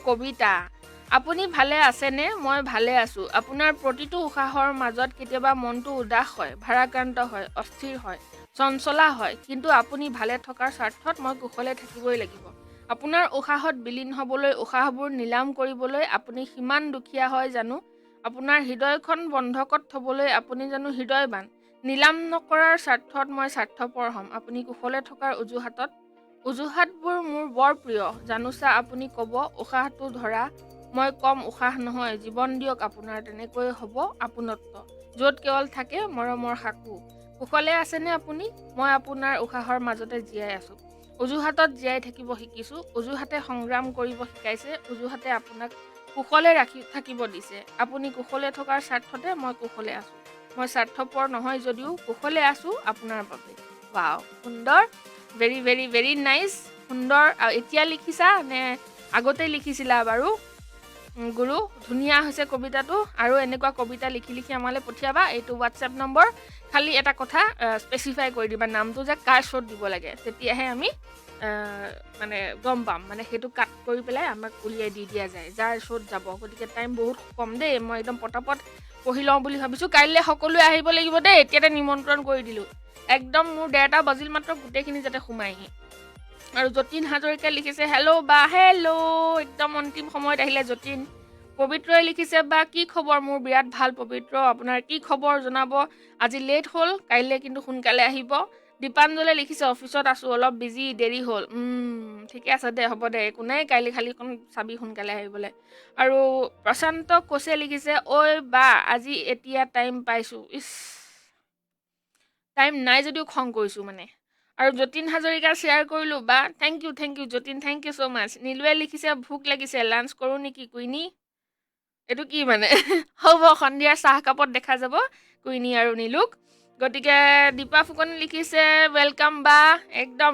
Speaker 1: কবিতা আপুনি ভালে আছেনে মই ভালে আছোঁ আপোনাৰ প্ৰতিটো উশাহৰ মাজত কেতিয়াবা মনটো উদাস হয় ভাৰাক্ৰান্ত হয় অস্থিৰ হয় চঞ্চলা হয় কিন্তু আপুনি ভালে থকাৰ স্বাৰ্থত মই কুশলে থাকিবই লাগিব আপোনাৰ উশাহত বিলীন হ'বলৈ উশাহবোৰ নিলাম কৰিবলৈ আপুনি সিমান দুখীয়া হয় জানো আপোনাৰ হৃদয়খন বন্ধকত থ'বলৈ আপুনি জানো হৃদয়বান নিলাম নকৰাৰ স্বাৰ্থত মই স্বাৰ্থপৰ হ'ম আপুনি কুশলে থকাৰ অজুহাতবোৰ মোৰ বৰ প্ৰিয় জানোচা আপুনি ক'ব উশাহটো ধৰা মই কম উশাহ নহয় জীৱন দিয়ক আপোনাৰ তেনেকৈ হ'ব আপোনত্ব য'ত কেৱল থাকে মৰমৰ সাকু কুশলে আছেনে আপুনি মই আপোনাৰ উশাহৰ মাজতে জীয়াই আছোঁ অজুহাতত জীয়াই থাকিব শিকিছোঁ অজুহাতে সংগ্ৰাম কৰিব শিকাইছে অজুহাতে আপোনাক কুশলে থাকিব দিছে আপুনি কুশলে থকাৰ স্বাৰ্থতে মই কুশলে আছোঁ মই স্বাৰ্থপৰ নহয় যদিও কুশলে আছোঁ আপোনাৰ বাবে ৱাও সুন্দৰ ভেৰি ভেৰি ভেৰি নাইচ সুন্দৰ আৰু এতিয়া লিখিছা নে আগতে লিখিছিলা বাৰু গুৰু ধুনীয়া হৈছে কবিতাটো আৰু এনেকুৱা কবিতা লিখি আমালৈ পঠিয়াবা এইটো হোৱাটছএপ নম্বৰ খালি এটা কথা স্পেচিফাই কৰি দিবা নামটো যে কাৰ শ্ব'ত দিব লাগে তেতিয়াহে আমি মানে গম পাম মানে সেইটো কাট কৰি পেলাই আমাক উলিয়াই দি দিয়া যায় যাৰ শ্ব'ত যাব গতিকে টাইম বহুত কম দেই মই একদম পটাপট পঢ়ি লওঁ বুলি ভাবিছোঁ কাইলৈ সকলোৱে আহিব লাগিব দেই এতিয়াতে নিমন্ত্ৰণ কৰি দিলোঁ একদম মোৰ 1:30 বাজিল মাত্ৰ গোটেইখিনি যাতে সোমাইহি আৰু যতীন হাজৰিকাই লিখিছে হেল্ল' বা হেল্ল' একদম অন্তিম সময়ত আহিলে যতীন পবিত্ৰই লিখিছে বা কি খবৰ মোৰ বিৰাট ভাল পবিত্ৰ আপোনাৰ কি খবৰ জনাব আজি লেট হ'ল কাইলৈ কিন্তু সোনকালে আহিব দীপাঞ্জলে লিখিছে অফিচত আছোঁ অলপ বিজি দেৰি হ'ল ঠিকে আছে দে হ'ব দে একো নাই কাইলৈ খালি চাবি সোনকালে আহিবলৈ আৰু প্ৰশান্ত কোচে লিখিছে ঐ বা আজি এতিয়া টাইম পাইছোঁ টাইম নাই যদিও খং কৰিছোঁ মানে আৰু যতীন হাজৰিকা শ্বেয়াৰ কৰিলোঁ বা thank you Jatin thank you so' much নীলুৱে লিখিছে ভোক লাগিছে লাঞ্চ কৰোঁ নেকি কুইনী এইটো কি মানে হ'ব সন্ধিয়াৰ চাহ কাপত দেখা যাব কুইনী আৰু নীলুক গতিকে দীপা ফুকনে লিখিছে ৱেলকাম বা একদম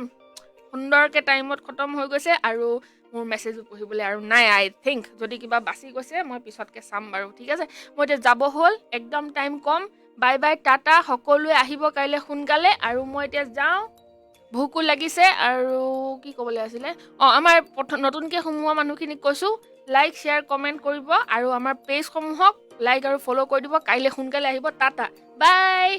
Speaker 1: সুন্দৰকৈ টাইমত খতম হৈ গৈছে আৰু মোৰ মেছেজো পঢ়িবলৈ আৰু নাই আই থিংক যদি কিবা বাচি গৈছে মই পিছতকৈ চাম বাৰু ঠিক আছে মই এতিয়া যাব হ'ল একদম টাইম কম বাই বাই টাটা সকলোৱে আহিব কাইলৈ সোনকালে আৰু মই এতিয়া যাওঁ ভোকো লাগিছে আৰু কি ক'বলৈ আছিলে আমাৰ নতুনকৈ সোমোৱা মানুহখিনিক কৈছোঁ লাইক শ্বেয়াৰ কমেণ্ট কৰিব আৰু আমাৰ পেজসমূহক লাইক আৰু ফ'ল' কৰি দিব কাইলৈ সোনকালে আহিব টাটা বাই